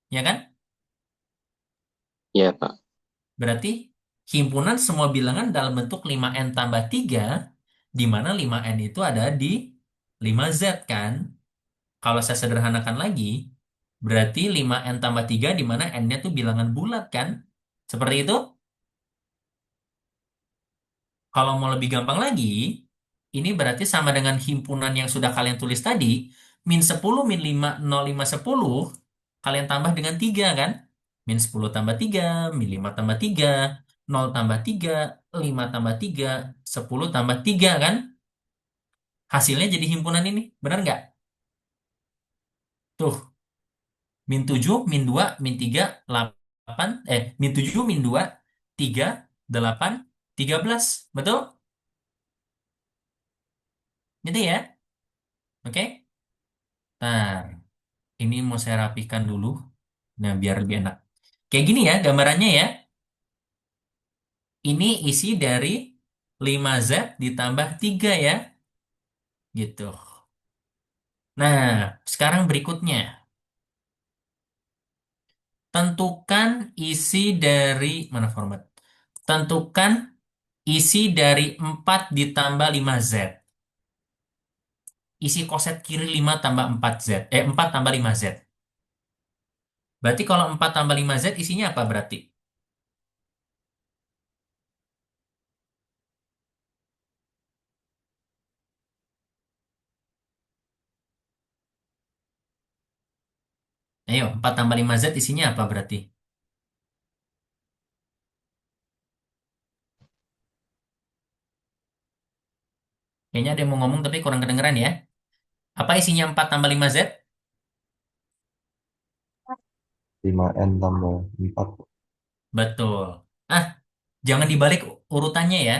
Ya kan? Ya, Pak. Berarti himpunan semua bilangan dalam bentuk 5N tambah 3, di mana 5N itu ada di 5Z kan? Kalau saya sederhanakan lagi, berarti 5N tambah 3 di mana N-nya tuh bilangan bulat kan? Seperti itu? Kalau mau lebih gampang lagi, ini berarti sama dengan himpunan yang sudah kalian tulis tadi, min 10, min 5, 0, 5, 10, kalian tambah dengan 3 kan? Min 10 tambah 3, min 5 tambah 3, 0 tambah 3, 5 tambah 3, 10 tambah 3 kan? Hasilnya jadi himpunan ini, benar nggak? Tuh, min 7, min 2, min 3, 8, min 7, min 2, 3, 8, 13. Betul? Gitu ya? Oke? Ntar, ini mau saya rapikan dulu. Nah, biar lebih enak. Kayak gini ya gambarannya ya. Ini isi dari 5Z ditambah 3 ya. Gitu. Nah, sekarang berikutnya. Tentukan isi dari, mana format? Tentukan isi dari 4 ditambah 5Z. Isi koset kiri 5 tambah 4Z. 4 tambah 5Z. Berarti kalau 4 tambah 5Z isinya apa berarti? Ayo, 4 tambah 5Z isinya apa berarti? Kayaknya ada yang mau ngomong tapi kurang kedengeran ya. Apa isinya 4 tambah 5Z? 5N tambah 4. Betul. Ah, jangan dibalik urutannya ya.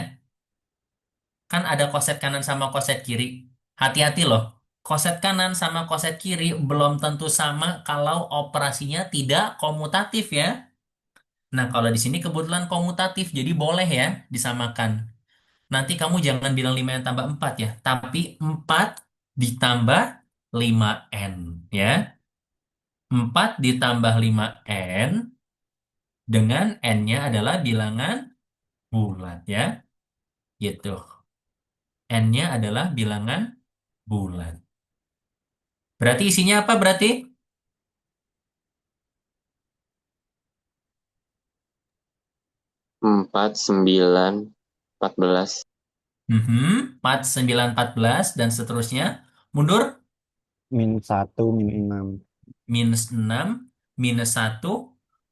Kan ada koset kanan sama koset kiri. Hati-hati loh. Koset kanan sama koset kiri belum tentu sama kalau operasinya tidak komutatif ya. Nah, kalau di sini kebetulan komutatif, jadi boleh ya disamakan. Nanti kamu jangan bilang 5N tambah 4 ya, tapi 4 ditambah 5N ya. 4 ditambah 5N dengan N-nya adalah bilangan bulat ya. Gitu. N-nya adalah bilangan bulat. Berarti isinya apa berarti? 4, 9, 14. 4, 9, 14, dan seterusnya. Mundur, -1, -6. minus 6, minus 1,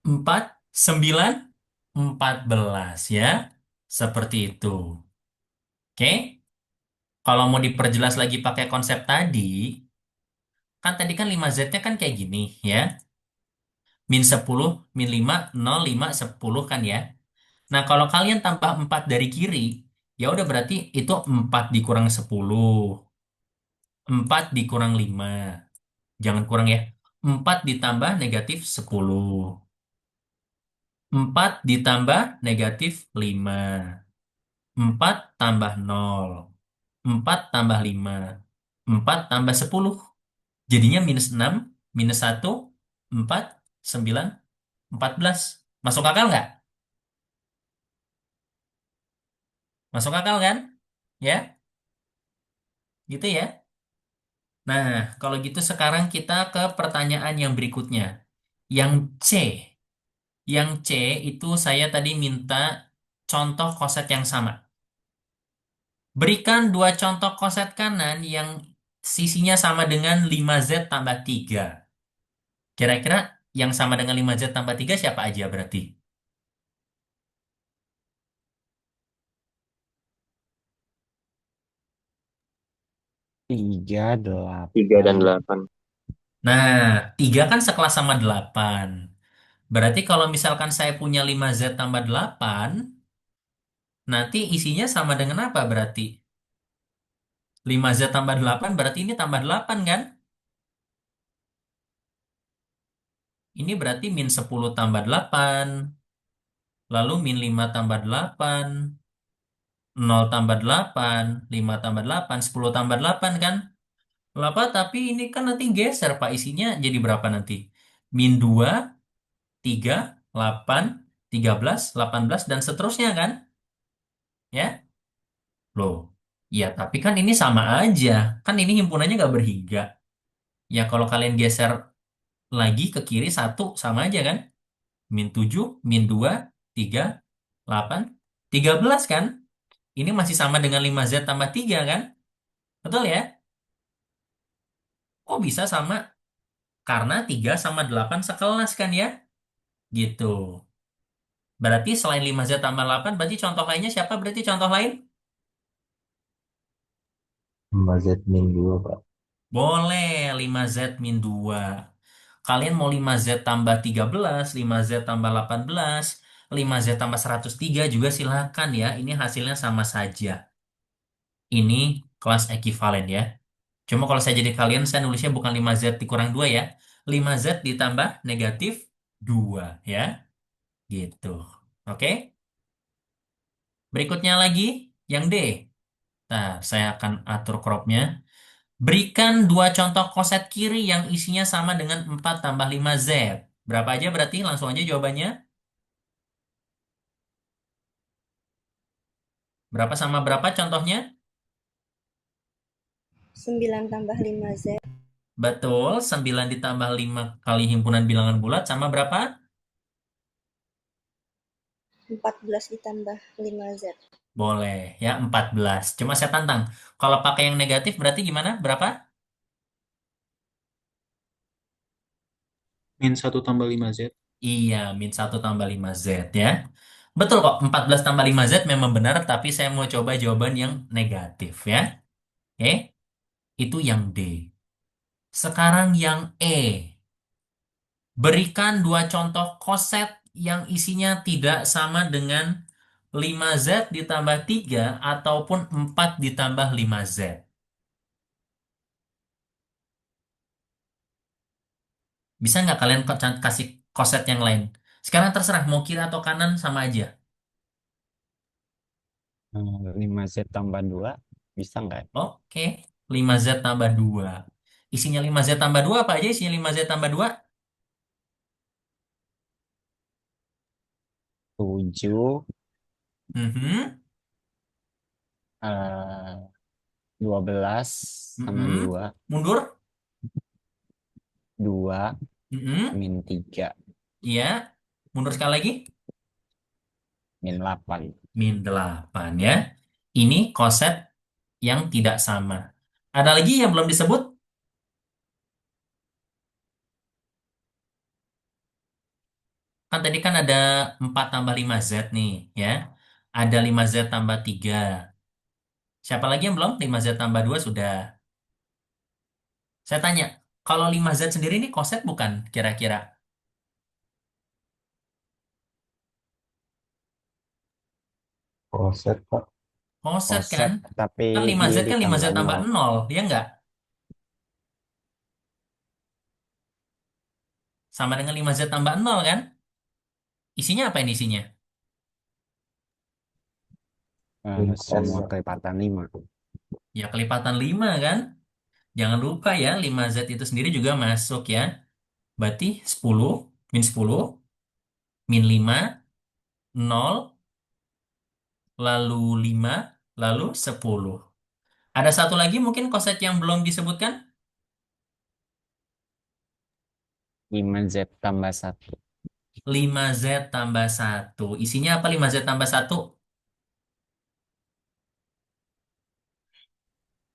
4, 9, 14 ya. Seperti itu. Oke? Kalau mau diperjelas lagi pakai konsep tadi, kan tadi kan 5Z-nya kan kayak gini ya. Min 10, min 5, 0, 5, 10 kan ya. Nah, kalau kalian tambah 4 dari kiri, ya udah berarti itu 4 dikurang 10. 4 dikurang 5. Jangan kurang ya. 4 ditambah negatif 10. 4 ditambah negatif 5. 4 tambah 0. 4 tambah 5. 4 tambah 10. Jadinya minus 6, minus 1, 4, 9, 14. Masuk akal nggak? Masuk akal kan? Ya, gitu ya. Nah, kalau gitu sekarang kita ke pertanyaan yang berikutnya. Yang C. Yang C itu saya tadi minta contoh koset yang sama. Berikan dua contoh koset kanan yang sisinya sama dengan 5Z tambah 3. Kira-kira yang sama dengan 5Z tambah 3 siapa aja berarti? 3, 3 dan 8. 8. Nah, 3 kan sekelas sama 8. Berarti kalau misalkan saya punya 5Z tambah 8, nanti isinya sama dengan apa berarti? 5Z tambah 8 berarti ini tambah 8 kan? Ini berarti min 10 tambah 8, lalu min 5 tambah 8, 0 tambah 8, 5 tambah 8, 10 tambah 8 kan? Berapa? Tapi ini kan nanti geser Pak, isinya jadi berapa nanti? Min 2, 3, 8, 13, 18, dan seterusnya kan? Ya? Loh, ya tapi kan ini sama aja. Kan ini himpunannya nggak berhiga. Ya kalau kalian geser lagi ke kiri satu sama aja kan? Min 7, min 2, 3, 8, 13 kan? Ini masih sama dengan 5Z tambah 3 kan? Betul ya? Kok bisa sama? Karena 3 sama 8 sekelas kan ya? Gitu. Berarti selain 5Z tambah 8, berarti contoh lainnya siapa? Berarti contoh lain? 5Z min 2, Pak. Boleh 5Z min 2. Kalian mau 5Z tambah 13, 5Z tambah 18, 5Z tambah 103 juga silakan ya. Ini hasilnya sama saja. Ini kelas ekivalen ya. Cuma kalau saya jadi kalian, saya nulisnya bukan 5Z dikurang 2 ya. 5Z ditambah negatif 2 ya. Gitu. Oke? Berikutnya lagi, yang D. Nah, saya akan atur cropnya. Berikan dua contoh koset kiri yang isinya sama dengan 4 tambah 5Z. Berapa aja berarti? Langsung aja jawabannya. Berapa sama berapa contohnya? 9 tambah 5Z. Betul, 9 ditambah 5 kali himpunan bilangan bulat sama berapa? 14 ditambah 5Z. Boleh, ya 14. Cuma saya tantang. Kalau pakai yang negatif berarti gimana? Berapa? Min 1 tambah 5Z. Iya, min 1 tambah 5Z ya. Betul kok, 14 tambah 5Z memang benar, tapi saya mau coba jawaban yang negatif ya. Oke, itu yang D. Sekarang yang E. Berikan dua contoh koset yang isinya tidak sama dengan 5Z ditambah 3 ataupun 4 ditambah 5Z. Bisa nggak kalian kasih koset yang lain? Sekarang terserah mau kiri atau kanan sama aja. 5Z tambah 2 bisa nggak? Oke, 5Z tambah 2. Isinya 5Z tambah 2 apa aja isinya 5Z tambah 2? 7, Mhm, 12 sama mhm. 2, Mundur? 2 Mhm. min 3, Iya. Mundur sekali lagi. min 8. Min 8 ya. Ini koset yang tidak sama. Ada lagi yang belum disebut? Kan tadi kan ada 4 tambah 5Z nih ya. Ada 5Z tambah 3. Siapa lagi yang belum? 5Z tambah 2 sudah. Saya tanya, kalau 5Z sendiri ini koset bukan kira-kira? Koset, Pak. Koset kan? Offset tapi Kan dia 5Z kan 5Z ditambah tambah 0. 0, ya nggak? Sama dengan 5Z tambah 0 kan? Isinya apa ini isinya? Minus N, Semua Pak. kelipatan 5. Ya kelipatan 5 kan? Jangan lupa ya, 5Z itu sendiri juga masuk ya. Berarti 10, min 10, min 5, 0, lalu 5, lalu 10. Ada satu lagi mungkin koset yang belum disebutkan? 5Z tambah 1. 5Z tambah 1. Isinya apa 5Z tambah 1?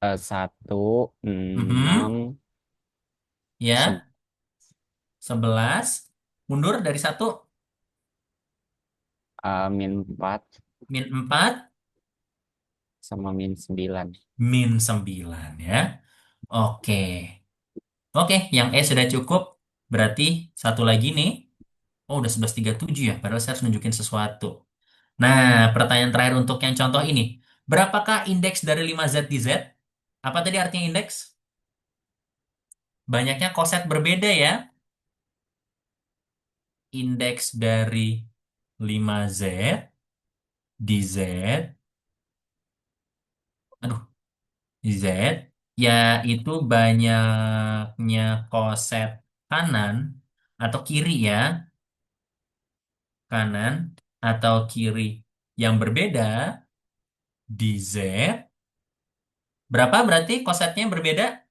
1, Mhm. 6, Ya, 11. Mundur dari 1, min 4 min 4, sama min 9. min 9 ya. Oke. Oke, yang E sudah cukup. Berarti satu lagi nih. Oh, udah 11.37 ya. Padahal saya harus nunjukin sesuatu. Nah, pertanyaan terakhir untuk yang contoh ini. Berapakah indeks dari 5Z di Z? Apa tadi artinya indeks? Banyaknya koset berbeda ya. Indeks dari 5Z di Z. Aduh, di Z. Yaitu banyaknya koset kanan atau kiri ya. Kanan atau kiri yang berbeda di Z. Berapa berarti kosetnya yang berbeda?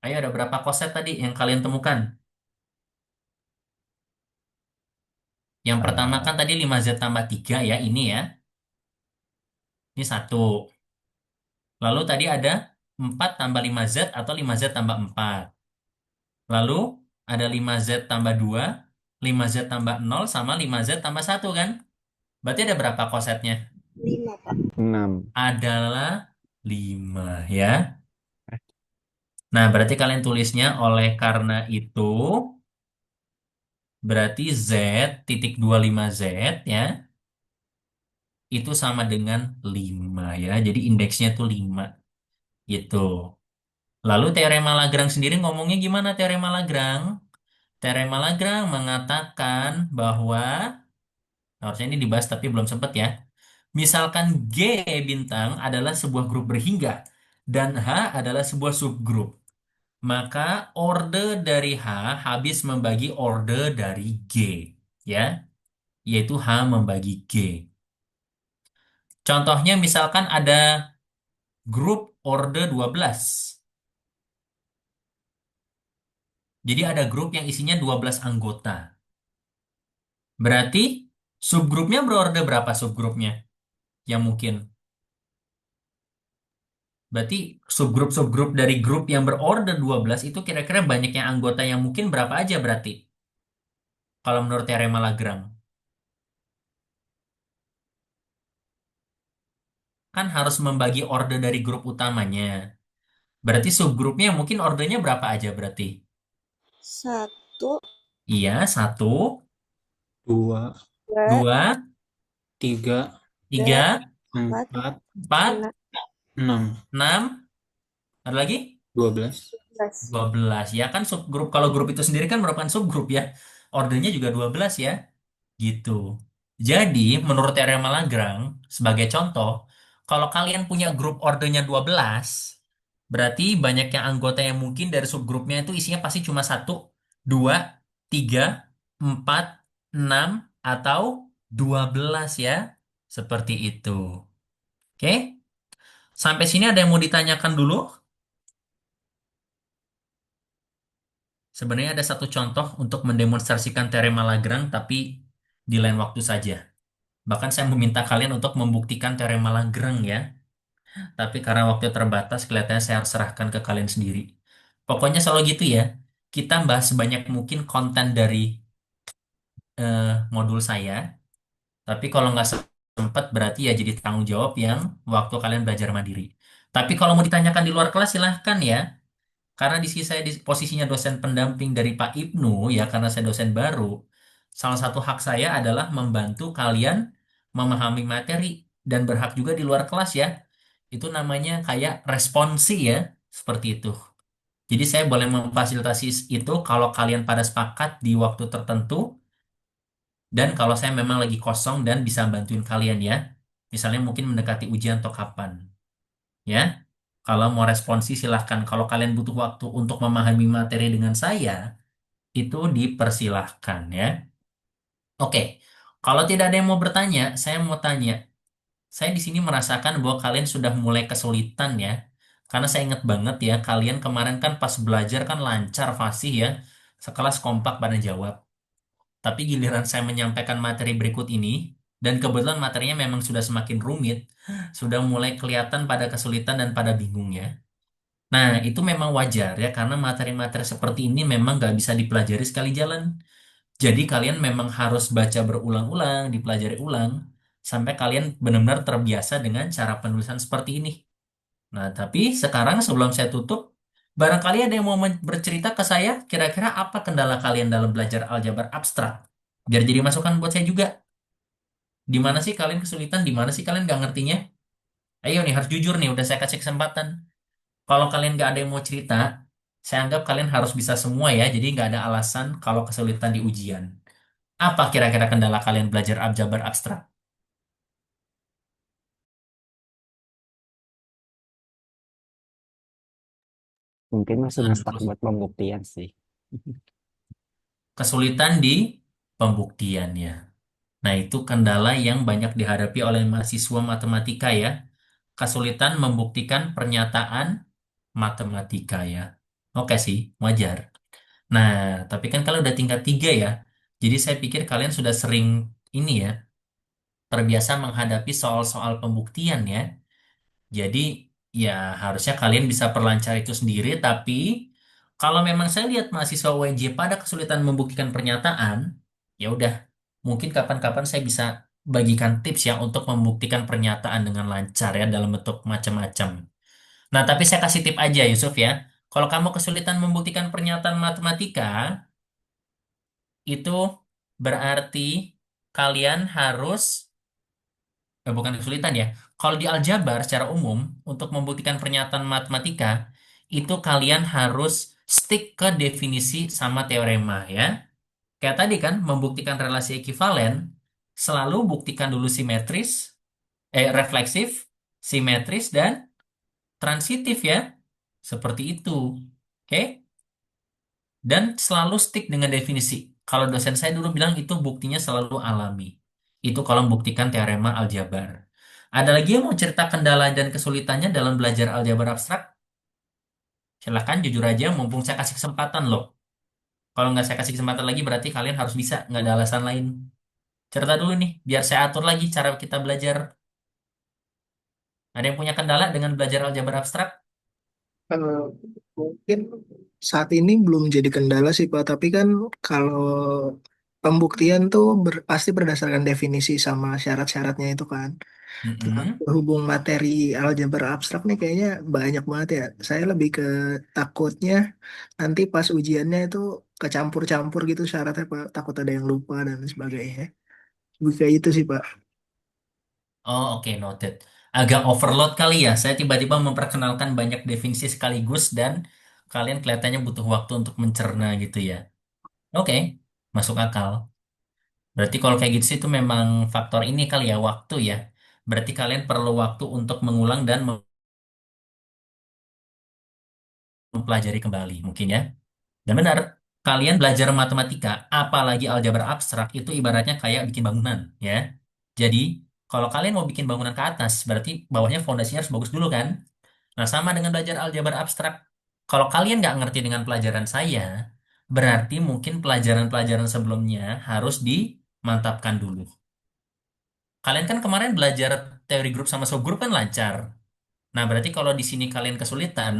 Ayo, ada berapa koset tadi yang kalian temukan? Yang pertama kan tadi 5Z tambah 3 ya, ini ya. Ini satu. Lalu tadi ada 4 tambah 5Z atau 5Z tambah 4. Lalu ada 5Z tambah 2, 5Z tambah 0, sama 5Z tambah 1 kan? Berarti ada berapa kosetnya? 5, Pak. 6. Adalah 5 ya. Nah, berarti kalian tulisnya oleh karena itu berarti Z titik 25Z ya itu sama dengan 5 ya. Jadi indeksnya tuh 5 gitu. Lalu teorema Lagrange sendiri ngomongnya gimana teorema Lagrange? Teorema Lagrange mengatakan bahwa harusnya ini dibahas tapi belum sempat ya. Misalkan G bintang adalah sebuah grup berhingga dan H adalah sebuah subgrup. Maka orde dari H habis membagi orde dari G, ya, yaitu H membagi G. Contohnya misalkan ada grup orde 12. Jadi ada grup yang isinya 12 anggota. Berarti subgrupnya berorde berapa subgrupnya? Yang mungkin. Berarti subgrup-subgrup dari grup yang berorde 12 itu kira-kira banyaknya anggota yang mungkin berapa aja berarti? Kalau menurut teorema Lagrange. Kan harus membagi orde dari grup utamanya. Berarti subgrupnya mungkin ordenya berapa aja berarti? 1, Iya, satu, 2, 2, dua, 3, tiga, 4, 4, empat, 6, enam, ada lagi? 12. 11. 12. Ya kan subgrup, kalau grup itu sendiri kan merupakan subgrup ya. Ordernya juga 12 ya. Gitu. Jadi, menurut teorema Lagrange, sebagai contoh, kalau kalian punya grup ordernya 12, berarti banyaknya anggota yang mungkin dari subgrupnya itu isinya pasti cuma satu, dua, tiga, empat, enam, atau 12 ya. Seperti itu. Oke? Sampai sini ada yang mau ditanyakan dulu? Sebenarnya ada satu contoh untuk mendemonstrasikan teorema Lagrange, tapi di lain waktu saja. Bahkan saya meminta kalian untuk membuktikan teorema Lagrange ya. Tapi karena waktu terbatas, kelihatannya saya harus serahkan ke kalian sendiri. Pokoknya selalu gitu ya. Kita bahas sebanyak mungkin konten dari modul saya. Tapi kalau nggak sempat, berarti ya jadi tanggung jawab yang waktu kalian belajar mandiri. Tapi kalau mau ditanyakan di luar kelas, silahkan ya. Karena di sini saya di posisinya dosen pendamping dari Pak Ibnu, ya karena saya dosen baru. Salah satu hak saya adalah membantu kalian memahami materi dan berhak juga di luar kelas ya. Itu namanya kayak responsi ya, seperti itu. Jadi saya boleh memfasilitasi itu kalau kalian pada sepakat di waktu tertentu dan kalau saya memang lagi kosong dan bisa bantuin kalian ya. Misalnya mungkin mendekati ujian atau kapan. Ya, kalau mau responsi silahkan. Kalau kalian butuh waktu untuk memahami materi dengan saya, itu dipersilahkan ya. Oke, kalau tidak ada yang mau bertanya, saya mau tanya. Saya di sini merasakan bahwa kalian sudah mulai kesulitan ya. Karena saya ingat banget ya, kalian kemarin kan pas belajar kan lancar fasih ya. Sekelas kompak pada jawab. Tapi giliran saya menyampaikan materi berikut ini, dan kebetulan materinya memang sudah semakin rumit, sudah mulai kelihatan pada kesulitan dan pada bingung ya. Nah, itu memang wajar ya, karena materi-materi seperti ini memang nggak bisa dipelajari sekali jalan. Jadi kalian memang harus baca berulang-ulang, dipelajari ulang, sampai kalian benar-benar terbiasa dengan cara penulisan seperti ini. Nah, tapi sekarang sebelum saya tutup, barangkali ada yang mau bercerita ke saya, kira-kira apa kendala kalian dalam belajar aljabar abstrak? Biar jadi masukan buat saya juga. Di mana sih kalian kesulitan? Di mana sih kalian nggak ngertinya? Ayo nih, harus jujur nih, udah saya kasih kesempatan. Kalau kalian nggak ada yang mau cerita, saya anggap kalian harus bisa semua ya, jadi nggak ada alasan kalau kesulitan di ujian. Apa kira-kira kendala kalian belajar aljabar abstrak? Mungkin masih Nah, ngestak terus buat pembuktian sih. kesulitan di pembuktian ya. Nah, itu kendala yang banyak dihadapi oleh mahasiswa matematika ya. Kesulitan membuktikan pernyataan matematika ya. Oke sih, wajar. Nah, tapi kan kalau udah tingkat 3 ya, jadi saya pikir kalian sudah sering ini ya, terbiasa menghadapi soal-soal pembuktian ya. Jadi ya harusnya kalian bisa perlancar itu sendiri, tapi kalau memang saya lihat mahasiswa UNJ pada kesulitan membuktikan pernyataan, ya udah, mungkin kapan-kapan saya bisa bagikan tips ya untuk membuktikan pernyataan dengan lancar ya dalam bentuk macam-macam. Nah, tapi saya kasih tip aja, Yusuf ya. Kalau kamu kesulitan membuktikan pernyataan matematika, itu berarti kalian harus, bukan kesulitan ya. Kalau di aljabar secara umum, untuk membuktikan pernyataan matematika, itu kalian harus stick ke definisi sama teorema ya. Kayak tadi kan, membuktikan relasi ekuivalen, selalu buktikan dulu simetris, refleksif, simetris, dan transitif ya. Seperti itu. Oke? Dan selalu stick dengan definisi. Kalau dosen saya dulu bilang itu buktinya selalu alami. Itu kalau membuktikan teorema aljabar. Ada lagi yang mau cerita kendala dan kesulitannya dalam belajar aljabar abstrak? Silahkan jujur aja, mumpung saya kasih kesempatan loh. Kalau nggak saya kasih kesempatan lagi berarti kalian harus bisa, nggak ada alasan lain. Cerita dulu nih, biar saya atur lagi cara kita belajar. Ada yang punya kendala dengan belajar aljabar abstrak? Eh, Mungkin saat ini belum jadi kendala sih Pak, tapi kan kalau pembuktian tuh pasti berdasarkan definisi sama syarat-syaratnya itu kan. Nah, Mm-mm. berhubung materi aljabar abstrak nih kayaknya banyak banget ya. Saya lebih ke takutnya nanti pas ujiannya itu kecampur-campur gitu syaratnya Pak. Takut ada yang lupa dan sebagainya. Lebih kayak itu sih Pak. Oh, oke, noted. Agak overload kali ya. Saya tiba-tiba memperkenalkan banyak definisi sekaligus dan kalian kelihatannya butuh waktu untuk mencerna gitu ya. Oke, masuk akal. Berarti kalau kayak gitu sih itu memang faktor ini kali ya, waktu ya. Berarti kalian perlu waktu untuk mengulang dan mempelajari kembali mungkin ya. Dan benar, kalian belajar matematika, apalagi aljabar abstrak, itu ibaratnya kayak bikin bangunan, ya. Jadi, kalau kalian mau bikin bangunan ke atas, berarti bawahnya fondasinya harus bagus dulu kan? Nah, sama dengan belajar aljabar abstrak. Kalau kalian nggak ngerti dengan pelajaran saya, berarti mungkin pelajaran-pelajaran sebelumnya harus dimantapkan dulu. Kalian kan kemarin belajar teori grup sama subgrup kan lancar. Nah, berarti kalau di sini kalian kesulitan,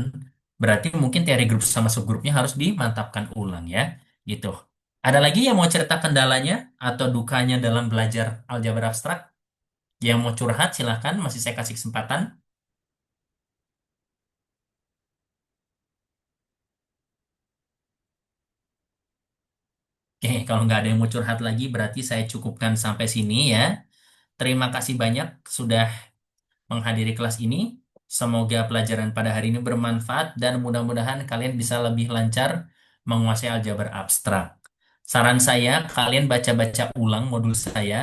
berarti mungkin teori grup sama subgrupnya harus dimantapkan ulang ya. Gitu. Ada lagi yang mau cerita kendalanya atau dukanya dalam belajar aljabar abstrak? Yang mau curhat silahkan, masih saya kasih kesempatan. Oke, kalau nggak ada yang mau curhat lagi, berarti saya cukupkan sampai sini ya. Terima kasih banyak sudah menghadiri kelas ini. Semoga pelajaran pada hari ini bermanfaat dan mudah-mudahan kalian bisa lebih lancar menguasai aljabar abstrak. Saran saya, kalian baca-baca ulang modul saya.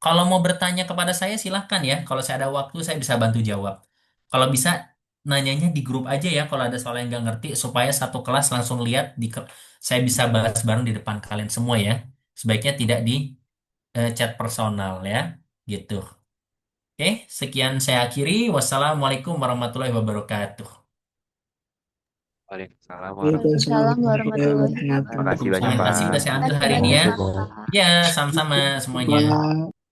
Kalau mau bertanya kepada saya, silahkan ya. Kalau saya ada waktu, saya bisa bantu jawab. Kalau bisa, nanyanya di grup aja ya kalau ada soal yang nggak ngerti, supaya satu kelas langsung lihat, saya bisa bahas bareng di depan kalian semua ya. Sebaiknya tidak di chat personal ya, gitu. Oke, sekian saya akhiri. Wassalamualaikum warahmatullahi wabarakatuh. Waalaikumsalam Waalaikumsalam Waalaikumsalam warahmatullahi warahmatullahi wabarakatuh. Makasih wabarakatuh. banyak, Terima kasih Pak. udah saya ambil Makasih hari ini banyak ya. Makasih, Pak. Bang. Ya, sama-sama semuanya. Pak.